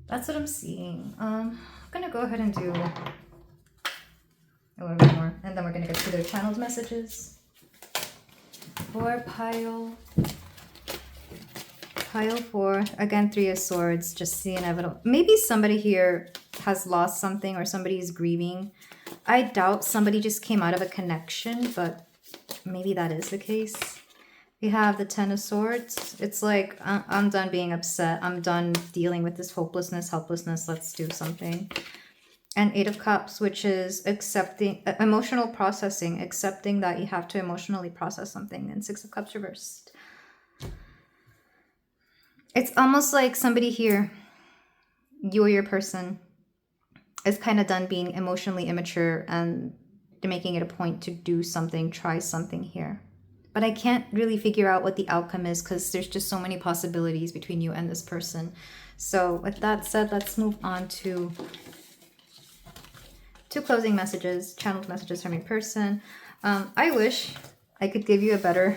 That's what I'm seeing. I'm going to go ahead and do a little bit more. And then we're going to get to their channeled messages. For pile 4. Again, 3 of Swords. Just the inevitable. Maybe somebody here has lost something, or somebody is grieving. I doubt somebody just came out of a connection, but maybe that is the case. We have the 10 of Swords. It's like, I'm done being upset. I'm done dealing with this hopelessness, helplessness. Let's do something. And 8 of Cups, which is accepting, emotional processing, accepting that you have to emotionally process something. And 6 of Cups reversed. It's almost like somebody here, you or your person, is kind of done being emotionally immature, and they're making it a point to do something, try something here. But I can't really figure out what the outcome is, because there's just so many possibilities between you and this person. So with that said, let's move on to closing messages, channeled messages from your person. I wish I could give you a better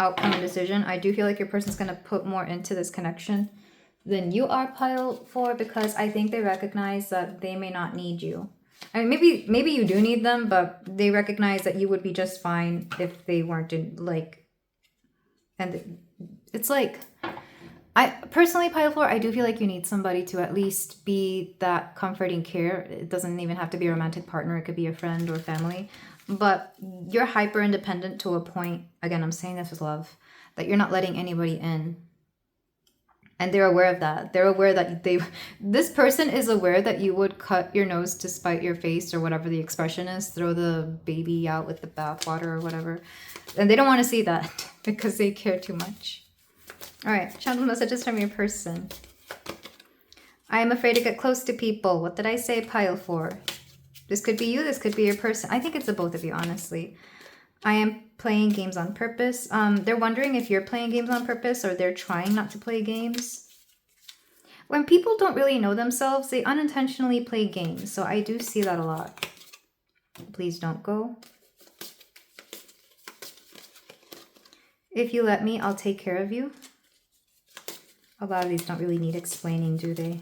outcome and decision. I do feel like your person's going to put more into this connection than you are, pile 4, because I think they recognize that they may not need you. I mean, maybe you do need them, but they recognize that you would be just fine if they weren't in, like, and it's like, I personally, pile 4, I do feel like you need somebody to at least be that comforting care. It doesn't even have to be a romantic partner. It could be a friend or family, but you're hyper independent to a point. Again, I'm saying this with love, that you're not letting anybody in. And they're aware of that. They're aware that this person is aware that you would cut your nose to spite your face, or whatever the expression is, throw the baby out with the bathwater or whatever. And they don't want to see that because they care too much. All right, channel messages from your person. I am afraid to get close to people. What did I say, pile 4? This could be you, this could be your person. I think it's the both of you, honestly. I am playing games on purpose. They're wondering if you're playing games on purpose, or they're trying not to play games. When people don't really know themselves, they unintentionally play games. So I do see that a lot. Please don't go. If you let me, I'll take care of you. A lot of these don't really need explaining, do they?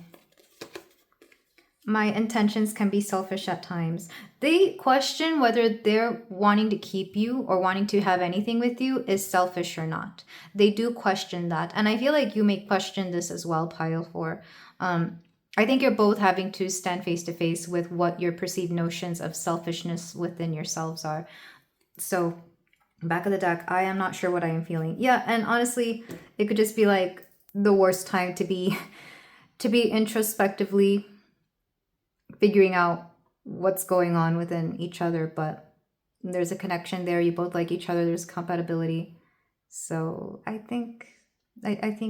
My intentions can be selfish at times. They question whether they're wanting to keep you or wanting to have anything with you is selfish or not. They do question that. And I feel like you may question this as well, pile 4. I think you're both having to stand face to face with what your perceived notions of selfishness within yourselves are. So, back of the deck, I am not sure what I am feeling. Yeah, and honestly, it could just be like the worst time to be introspectively figuring out what's going on within each other, but there's a connection there. You both like each other. There's compatibility. So I think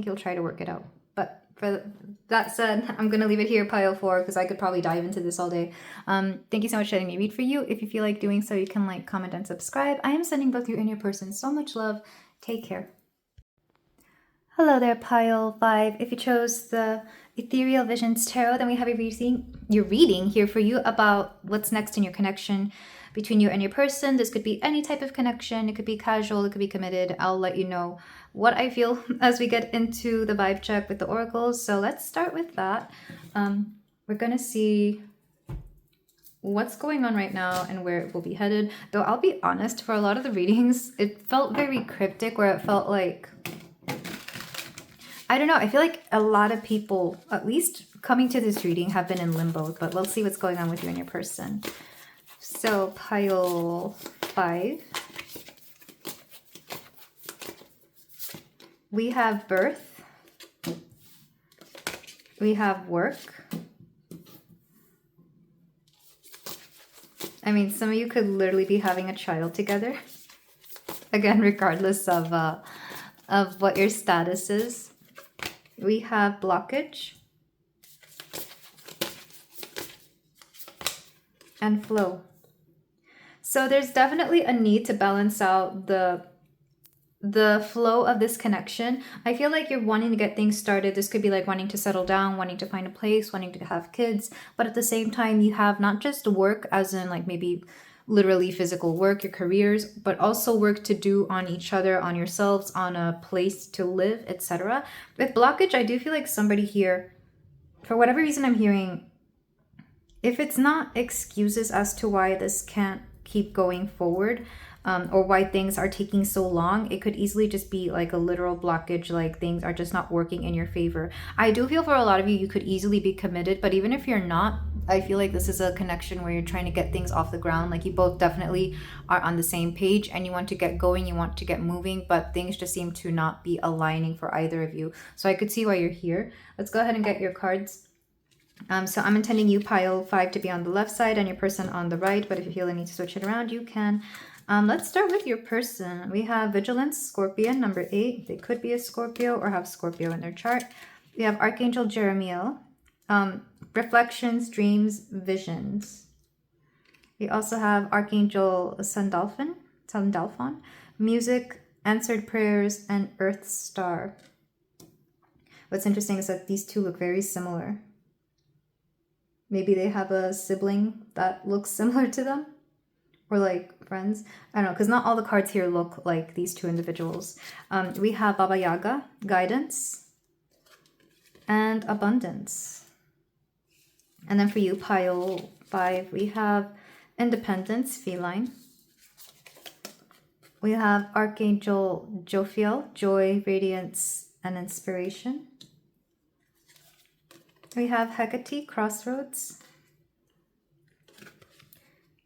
you'll try to work it out. But for that said, I'm going to leave it here, pile 4, because I could probably dive into this all day. Thank you so much for letting me read for you. If you feel like doing so, you can like, comment, and subscribe. I am sending both you and your person so much love. Take care. Hello there, pile 5. If you chose the Ethereal Visions Tarot, then we have your reading here for you about what's next in your connection between you and your person. This could be any type of connection. It could be casual, it could be committed. I'll let you know what I feel as we get into the vibe check with the oracles. So let's start with that. We're going to see what's going on right now and where it will be headed. Though I'll be honest, for a lot of the readings, it felt very cryptic, where it felt like, I don't know, I feel like a lot of people, at least coming to this reading, have been in limbo, but we'll see what's going on with you and your person. So, pile 5. We have birth. We have work. I mean, some of you could literally be having a child together. Again, regardless of what your status is. We have blockage and flow. So there's definitely a need to balance out the flow of this connection. I feel like you're wanting to get things started. This could be like wanting to settle down, wanting to find a place, wanting to have kids. But at the same time, you have not just work, as in like maybe literally physical work, your careers, but also work to do on each other, on yourselves, on a place to live, etc. With blockage, I do feel like somebody here, for whatever reason I'm hearing, if it's not excuses as to why this can't keep going forward, or why things are taking so long, it could easily just be like a literal blockage, like things are just not working in your favor. I do feel for a lot of you, you could easily be committed, but even if you're not, I feel like this is a connection where you're trying to get things off the ground. Like you both definitely are on the same page and you want to get going, you want to get moving, but things just seem to not be aligning for either of you. So I could see why you're here. Let's go ahead and get your cards. So I'm intending you, pile 5, to be on the left side and your person on the right, but if you feel the need to switch it around, you can. Let's start with your person. We have Vigilance, Scorpion, number 8. They could be a Scorpio or have Scorpio in their chart. We have Archangel Jeremiel, Reflections, Dreams, Visions. We also have Archangel Sandalphon, Music, Answered Prayers, and Earth Star. What's interesting is that these two look very similar. Maybe they have a sibling that looks similar to them. Or like friends. I don't know, because not all the cards here look like these two individuals. We have Baba Yaga, Guidance, and Abundance. And then for you, pile 5, we have Independence, Feline. We have Archangel Jophiel, Joy, Radiance, and Inspiration. We have Hecate, Crossroads.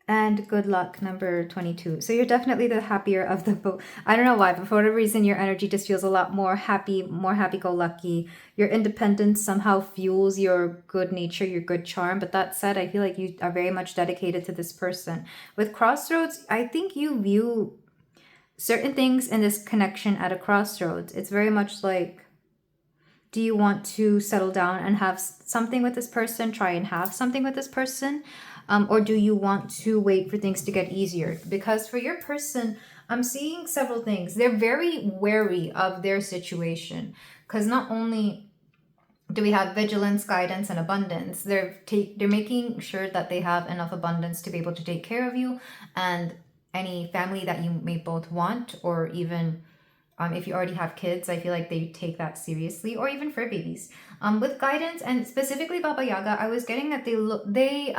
And good luck, number 22. So you're definitely the happier of the both. I don't know why, but for whatever reason, your energy just feels a lot more happy, more happy-go-lucky. Your independence somehow fuels your good nature, your good charm. But that said, I feel like you are very much dedicated to this person. With Crossroads, I think you view certain things in this connection at a crossroads. It's very much like, do you want to settle down and have something with this person, try and have something with this person? Or do you want to wait for things to get easier? Because for your person, I'm seeing several things. They're very wary of their situation. Because not only do we have vigilance, guidance, and abundance, they're making sure that they have enough abundance to be able to take care of you and any family that you may both want, or even if you already have kids, I feel like they take that seriously, or even fur babies. With guidance and specifically Baba Yaga, I was getting that they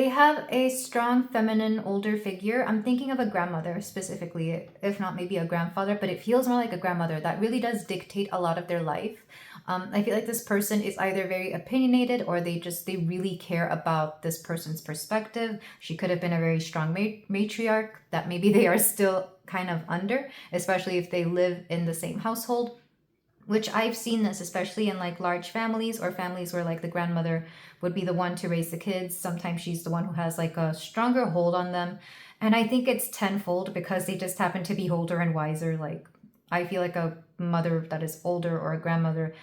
have a strong feminine older figure. I'm thinking of a grandmother specifically, if not maybe a grandfather, but it feels more like a grandmother that really does dictate a lot of their life. I feel like this person is either very opinionated, or they really care about this person's perspective. She could have been a very strong matriarch that maybe they are still kind of under, especially if they live in the same household. Which I've seen this especially in like large families, or families where like the grandmother would be the one to raise the kids. Sometimes she's the one who has like a stronger hold on them. And I think it's tenfold because they just happen to be older and wiser. Like I feel like a mother that is older, or a grandmother,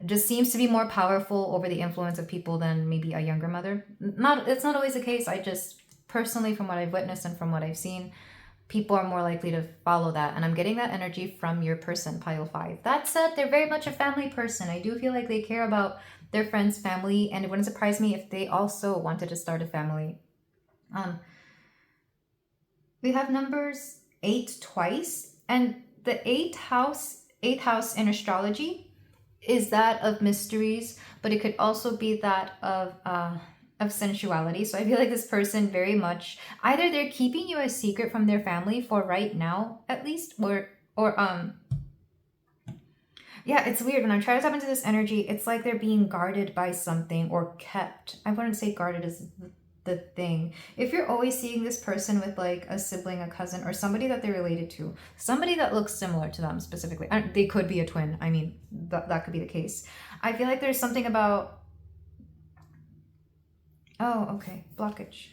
just seems to be more powerful over the influence of people than maybe a younger mother. It's not always the case. I just personally, from what I've witnessed and from what I've seen, people are more likely to follow that. And I'm getting that energy from your person, pile 5. That said, they're very much a family person. I do feel like they care about their friends' family, and it wouldn't surprise me if they also wanted to start a family. We have numbers 8 twice, and the eighth house in astrology is that of mysteries, but it could also be that of sensuality. So I feel like this person very much, either they're keeping you a secret from their family for right now, at least, or yeah, it's weird. When I'm trying to tap into this energy, it's like they're being guarded by something, or kept. I wouldn't say guarded is the thing. If you're always seeing this person with like a sibling, a cousin, or somebody that they're related to, somebody that looks similar to them specifically, they could be a twin. I mean, that could be the case. I feel like there's something about, oh, okay, blockage.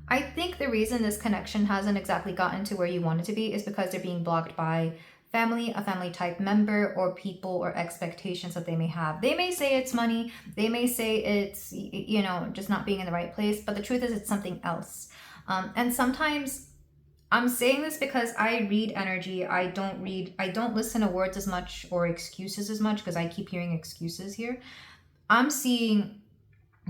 I think the reason this connection hasn't exactly gotten to where you want it to be is because they're being blocked by family, a family type member, or people, or expectations that they may have. They may say it's money. They may say it's, just not being in the right place. But the truth is it's something else. And sometimes I'm saying this because I read energy. I don't listen to words as much, or excuses as much, because I keep hearing excuses here. I'm seeing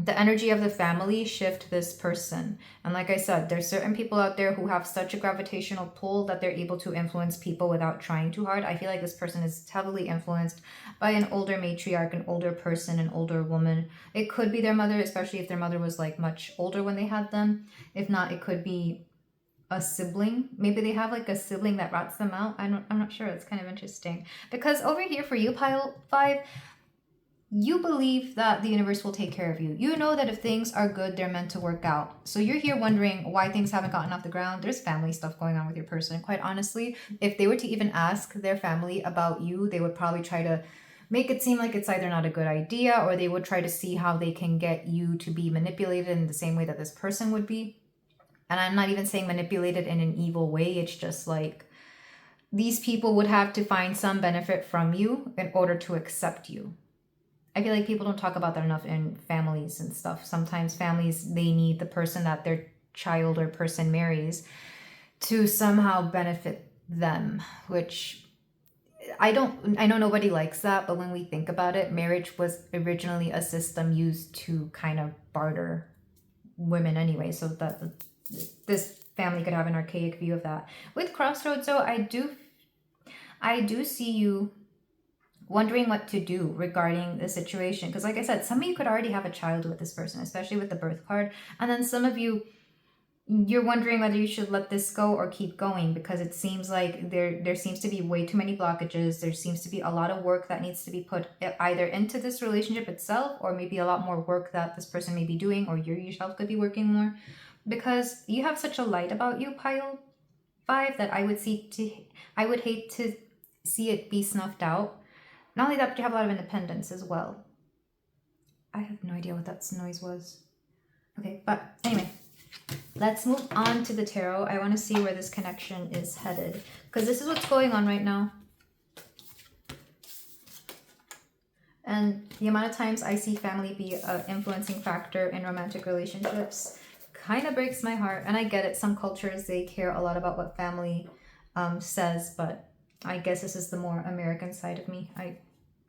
the energy of the family shift this person. And like I said, there's certain people out there who have such a gravitational pull that they're able to influence people without trying too hard. I feel like this person is heavily influenced by an older matriarch, an older person, an older woman. It could be their mother, especially if their mother was like much older when they had them. If not, it could be a sibling. Maybe they have like a sibling that rats them out. I'm not sure. It's kind of interesting. Because over here for you, pile 5, you believe that the universe will take care of you. You know that if things are good, they're meant to work out. So you're here wondering why things haven't gotten off the ground. There's family stuff going on with your person. Quite honestly, if they were to even ask their family about you, they would probably try to make it seem like it's either not a good idea, or they would try to see how they can get you to be manipulated in the same way that this person would be. And I'm not even saying manipulated in an evil way. It's just like these people would have to find some benefit from you in order to accept you. I feel like people don't talk about that enough in families and stuff. Sometimes families, they need the person that their child or person marries to somehow benefit them, which I know nobody likes that, but when we think about it, marriage was originally a system used to kind of barter women anyway, so that this family could have an archaic view of that. With Crossroads, though, I do see you wondering what to do regarding the situation. Because like I said, some of you could already have a child with this person, especially with the birth card. And then some of you, you're wondering whether you should let this go or keep going, because it seems like there seems to be way too many blockages. There seems to be a lot of work that needs to be put either into this relationship itself, or maybe a lot more work that this person may be doing, or you yourself could be working more, because you have such a light about you, pile 5, that I would hate to see it be snuffed out. Not only that, but you have a lot of independence as well. I have no idea what that noise was. Okay, but anyway, let's move on to the tarot. I want to see where this connection is headed, because this is what's going on right now. And the amount of times I see family be an influencing factor in romantic relationships kind of breaks my heart. And I get it. Some cultures, they care a lot about what family says, but I guess this is the more American side of me.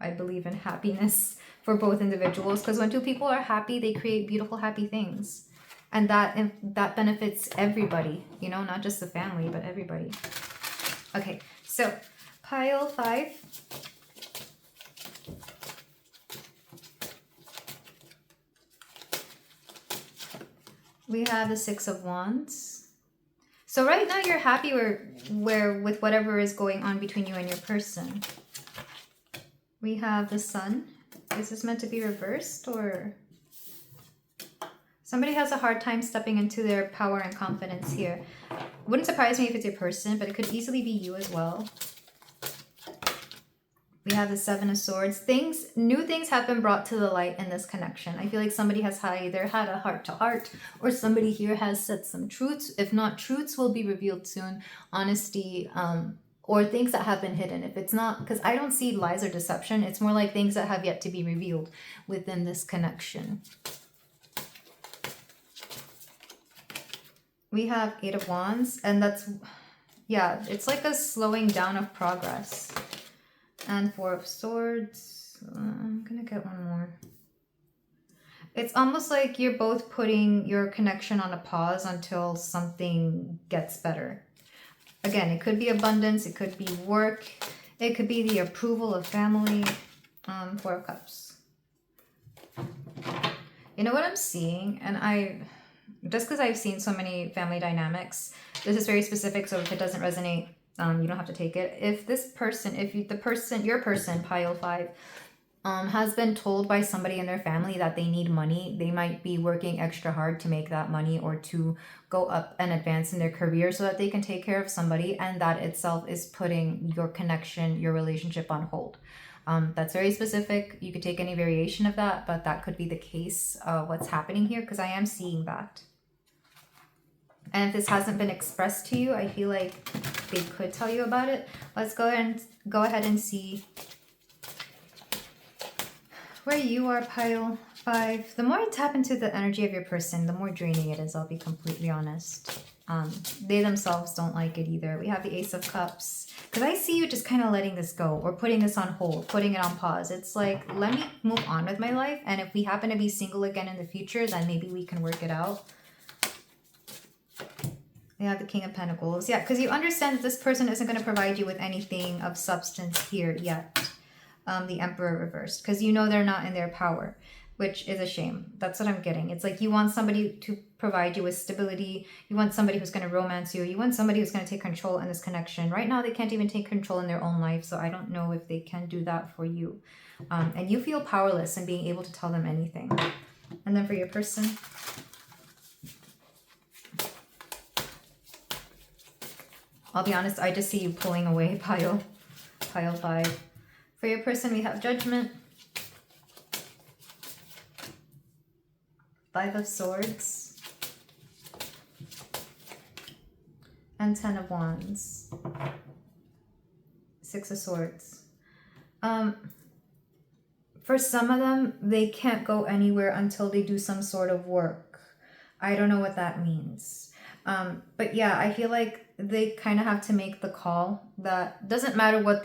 I believe in happiness for both individuals, because when two people are happy, they create beautiful, happy things. And that benefits everybody, you know, not just the family, but everybody. Okay, so pile 5. We have the 6 of Wands. So right now you're happy with whatever is going on between you and your person. We have the Sun. Is this meant to be reversed, or somebody has a hard time stepping into their power and confidence here? Wouldn't surprise me if it's your person, but it could easily be you as well. We have the 7 of Swords. New things have been brought to the light in this connection. I feel like somebody has either had a heart-to-heart, or somebody here has said some truths. If not, truths will be revealed soon. Honesty, or things that have been hidden. If it's not, because I don't see lies or deception. It's more like things that have yet to be revealed within this connection. We have 8 of Wands, and that's, yeah, it's like a slowing down of progress. And 4 of Swords. I'm gonna get one more. It's almost like you're both putting your connection on a pause until something gets better. Again, it could be abundance, it could be work, it could be the approval of family. 4 of Cups. You know what I'm seeing? And just because I've seen so many family dynamics, this is very specific, so if it doesn't resonate, you don't have to take it. If your person, pile 5, has been told by somebody in their family that they need money, they might be working extra hard to make that money, or to go up and advance in their career so that they can take care of somebody, and that itself is putting your connection, your relationship on hold. That's very specific. You could take any variation of that, but that could be the case of what's happening here, because I am seeing that. And if this hasn't been expressed to you, I feel like they could tell you about it. Let's go ahead and see where you are, pile 5. The more I tap into the energy of your person, the more draining it is, I'll be completely honest. They themselves don't like it either. We have the Ace of Cups. Because I see you just kind of letting this go, or putting this on hold, putting it on pause. It's like, let me move on with my life. And if we happen to be single again in the future, then maybe we can work it out. We have the King of Pentacles. Yeah, because you understand that this person isn't going to provide you with anything of substance here yet. The Emperor reversed, because you know they're not in their power, which is a shame. That's what I'm getting. It's like you want somebody to provide you with stability. You want somebody who's going to romance you. You want somebody who's going to take control in this connection. Right now, they can't even take control in their own life, so I don't know if they can do that for you. And you feel powerless in being able to tell them anything. And then for your person, I'll be honest, I just see you pulling away, pile 5. For your person, we have Judgment, 5 of Swords, and 10 of Wands, 6 of Swords. For some of them, they can't go anywhere until they do some sort of work. I don't know what that means. But yeah, I feel like they kind of have to make the call that doesn't matter what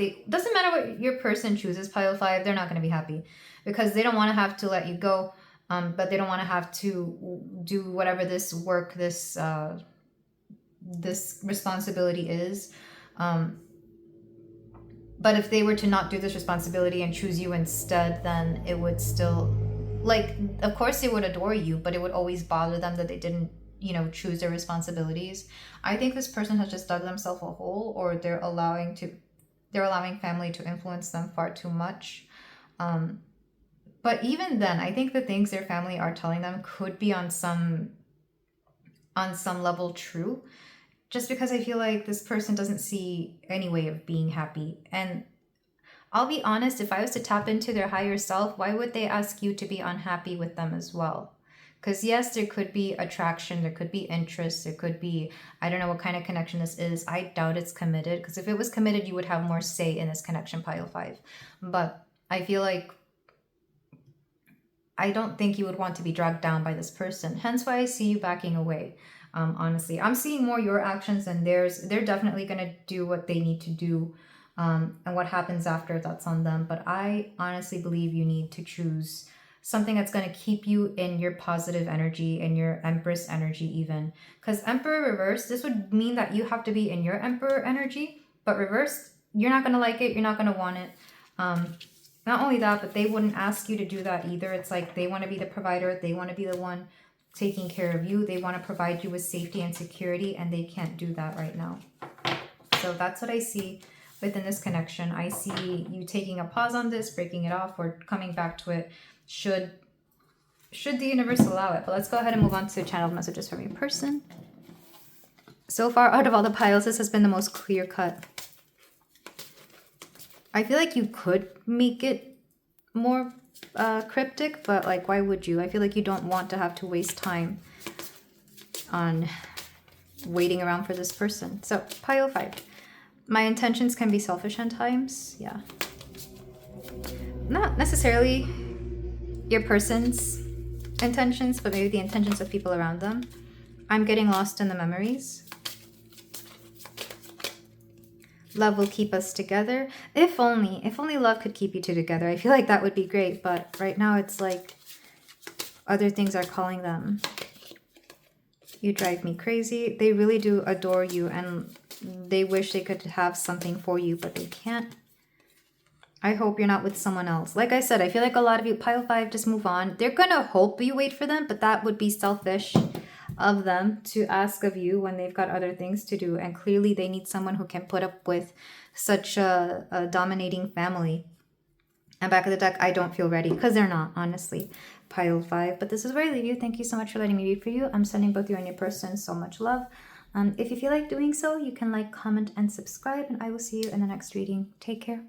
your person chooses, pile 5, they're not going to be happy, because they don't want to have to let you go, but they don't want to have to do whatever this work, this responsibility is. But if they were to not do this responsibility and choose you instead, then it would still, like, of course they would adore you, but it would always bother them that they didn't you know, choose their responsibilities. I think this person has just dug themselves a hole, or they're allowing family to influence them far too much. But even then, I think the things their family are telling them could be on some level true, just because I feel like this person doesn't see any way of being happy. And I'll be honest, if I was to tap into their higher self, why would they ask you to be unhappy with them as well? Because yes, there could be attraction, there could be interest, there could be, I don't know what kind of connection this is. I doubt it's committed, because if it was committed, you would have more say in this connection, pile 5. But I feel like I don't think you would want to be dragged down by this person. Hence why I see you backing away. Honestly, I'm seeing more your actions than theirs. They're definitely going to do what they need to do. And what happens after, that's on them. But I honestly believe you need to choose something that's going to keep you in your positive energy, in your Empress energy even. Because Emperor reverse, this would mean that you have to be in your Emperor energy. But reverse, you're not going to like it. You're not going to want it. Not only that, but they wouldn't ask you to do that either. It's like they want to be the provider. They want to be the one taking care of you. They want to provide you with safety and security, and they can't do that right now. So that's what I see within this connection. I see you taking a pause on this, breaking it off, or coming back to it should the universe allow it. But let's go ahead and move on to channeled messages from your person. So far, out of all the piles, this has been the most clear cut. I feel like you could make it more cryptic, but like, why would you? I feel like you don't want to have to waste time on waiting around for this person. So pile 5. My intentions can be selfish at times. Yeah. Not necessarily your person's intentions, but maybe the intentions of people around them. I'm getting lost in the memories. Love will keep us together. If only love could keep you two together. I feel like that would be great, but right now it's like other things are calling them. You drive me crazy. They really do adore you, and they wish they could have something for you, but they can't. I hope you're not with someone else. Like I said, I feel like a lot of you, pile 5, just move on. They're gonna hope you wait for them, but that would be selfish of them to ask of you when they've got other things to do. And clearly they need someone who can put up with such a dominating family. And back of the deck, I don't feel ready, because they're not, honestly. Pile 5. But this is where I leave you. Thank you so much for letting me read for you. I'm sending both you and your person so much love. If you feel like doing so, you can like, comment, and subscribe, and I will see you in the next reading. Take care.